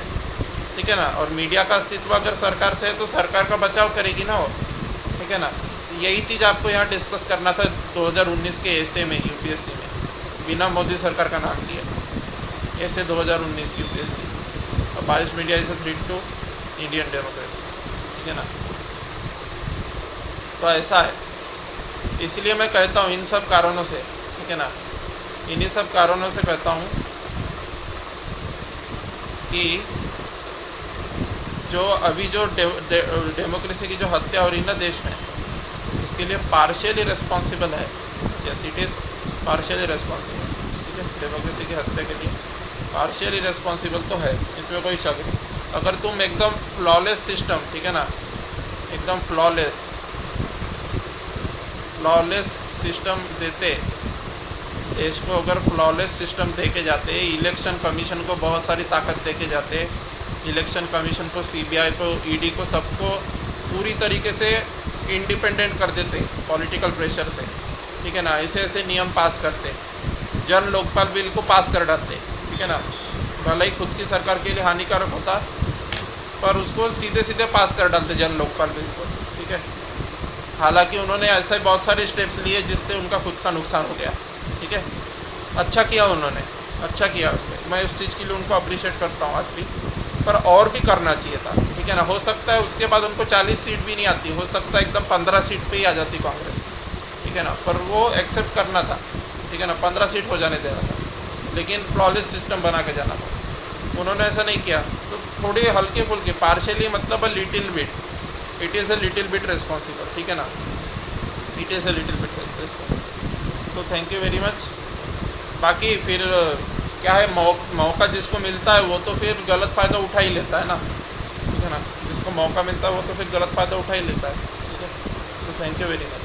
ठीक है ना, और मीडिया का अस्तित्व अगर सरकार से है तो सरकार का बचाव करेगी ना वो, ठीक है ना। यही चीज़ आपको यहाँ डिस्कस करना था 2019 के ऐसे में, यूपीएससी में, बिना मोदी सरकार का नाम लिया, ऐसे 2019 यूपीएससी, और biased media is a threat to Indian democracy, ठीक है ना। तो ऐसा है, इसलिए मैं कहता हूँ इन सब कारणों से, ठीक है ना, इन्हीं सब कारणों से कहता हूँ कि जो अभी जो डेमोक्रेसी की जो हत्या हो रही ना देश में, उसके लिए पार्शियली रिस्पॉन्सिबल है, yes it is partially responsible, ठीक है, डेमोक्रेसी की हत्या के लिए पार्शियली रिस्पॉन्सिबल तो है, इसमें कोई शक नहीं। अगर तुम एकदम फ्लॉलेस सिस्टम, ठीक है ना, एकदम फ्लॉलेस सिस्टम देते, देश को अगर फ्लॉलेस सिस्टम दे के जाते, इलेक्शन कमीशन को बहुत सारी ताकत दे के जाते, इलेक्शन कमीशन को, सीबीआई को, ईडी को, सबको पूरी तरीके से इंडिपेंडेंट कर देते पॉलिटिकल प्रेशर से, ठीक है ना, ऐसे ऐसे नियम पास करते, जन लोकपाल बिल को पास कर डालते, ठीक है ना, भले ही खुद की सरकार के लिए हानिकारक होता पर उसको सीधे सीधे पास कर डालते जन लोकपाल बिल को, ठीक है। हालांकि उन्होंने ऐसे बहुत सारे स्टेप्स लिए जिससे उनका खुद का नुकसान हो गया, ठीक है। अच्छा किया उन्होंने, अच्छा किया, मैं उस चीज़ के लिए उनको अप्रिशिएट करता हूँ आज भी, पर और भी करना चाहिए था, ठीक है ना। हो सकता है उसके बाद उनको 40 सीट भी नहीं आती, हो सकता है एकदम 15 सीट पे ही आ जाती कांग्रेस, ठीक है ना, पर वो एक्सेप्ट करना था, ठीक है ना, 15 सीट हो जाने देना था, लेकिन फ्लॉलेस सिस्टम बना के जाना था, उन्होंने ऐसा नहीं किया। तो थोड़ी हल्के फुल्के, पार्शियली मतलब a little bit, it is a little bit responsible, ठीक है ना, it is a little bit responsible. So thank you very much. बाकी फिर क्या है, मौका जिसको मिलता है वो तो फिर गलत फ़ायदा उठा ही लेता है ना, ठीक है ना, जिसको मौका मिलता है वो तो फिर गलत फ़ायदा उठा ही लेता है, ठीक है। तो थैंक यू वेरी मच।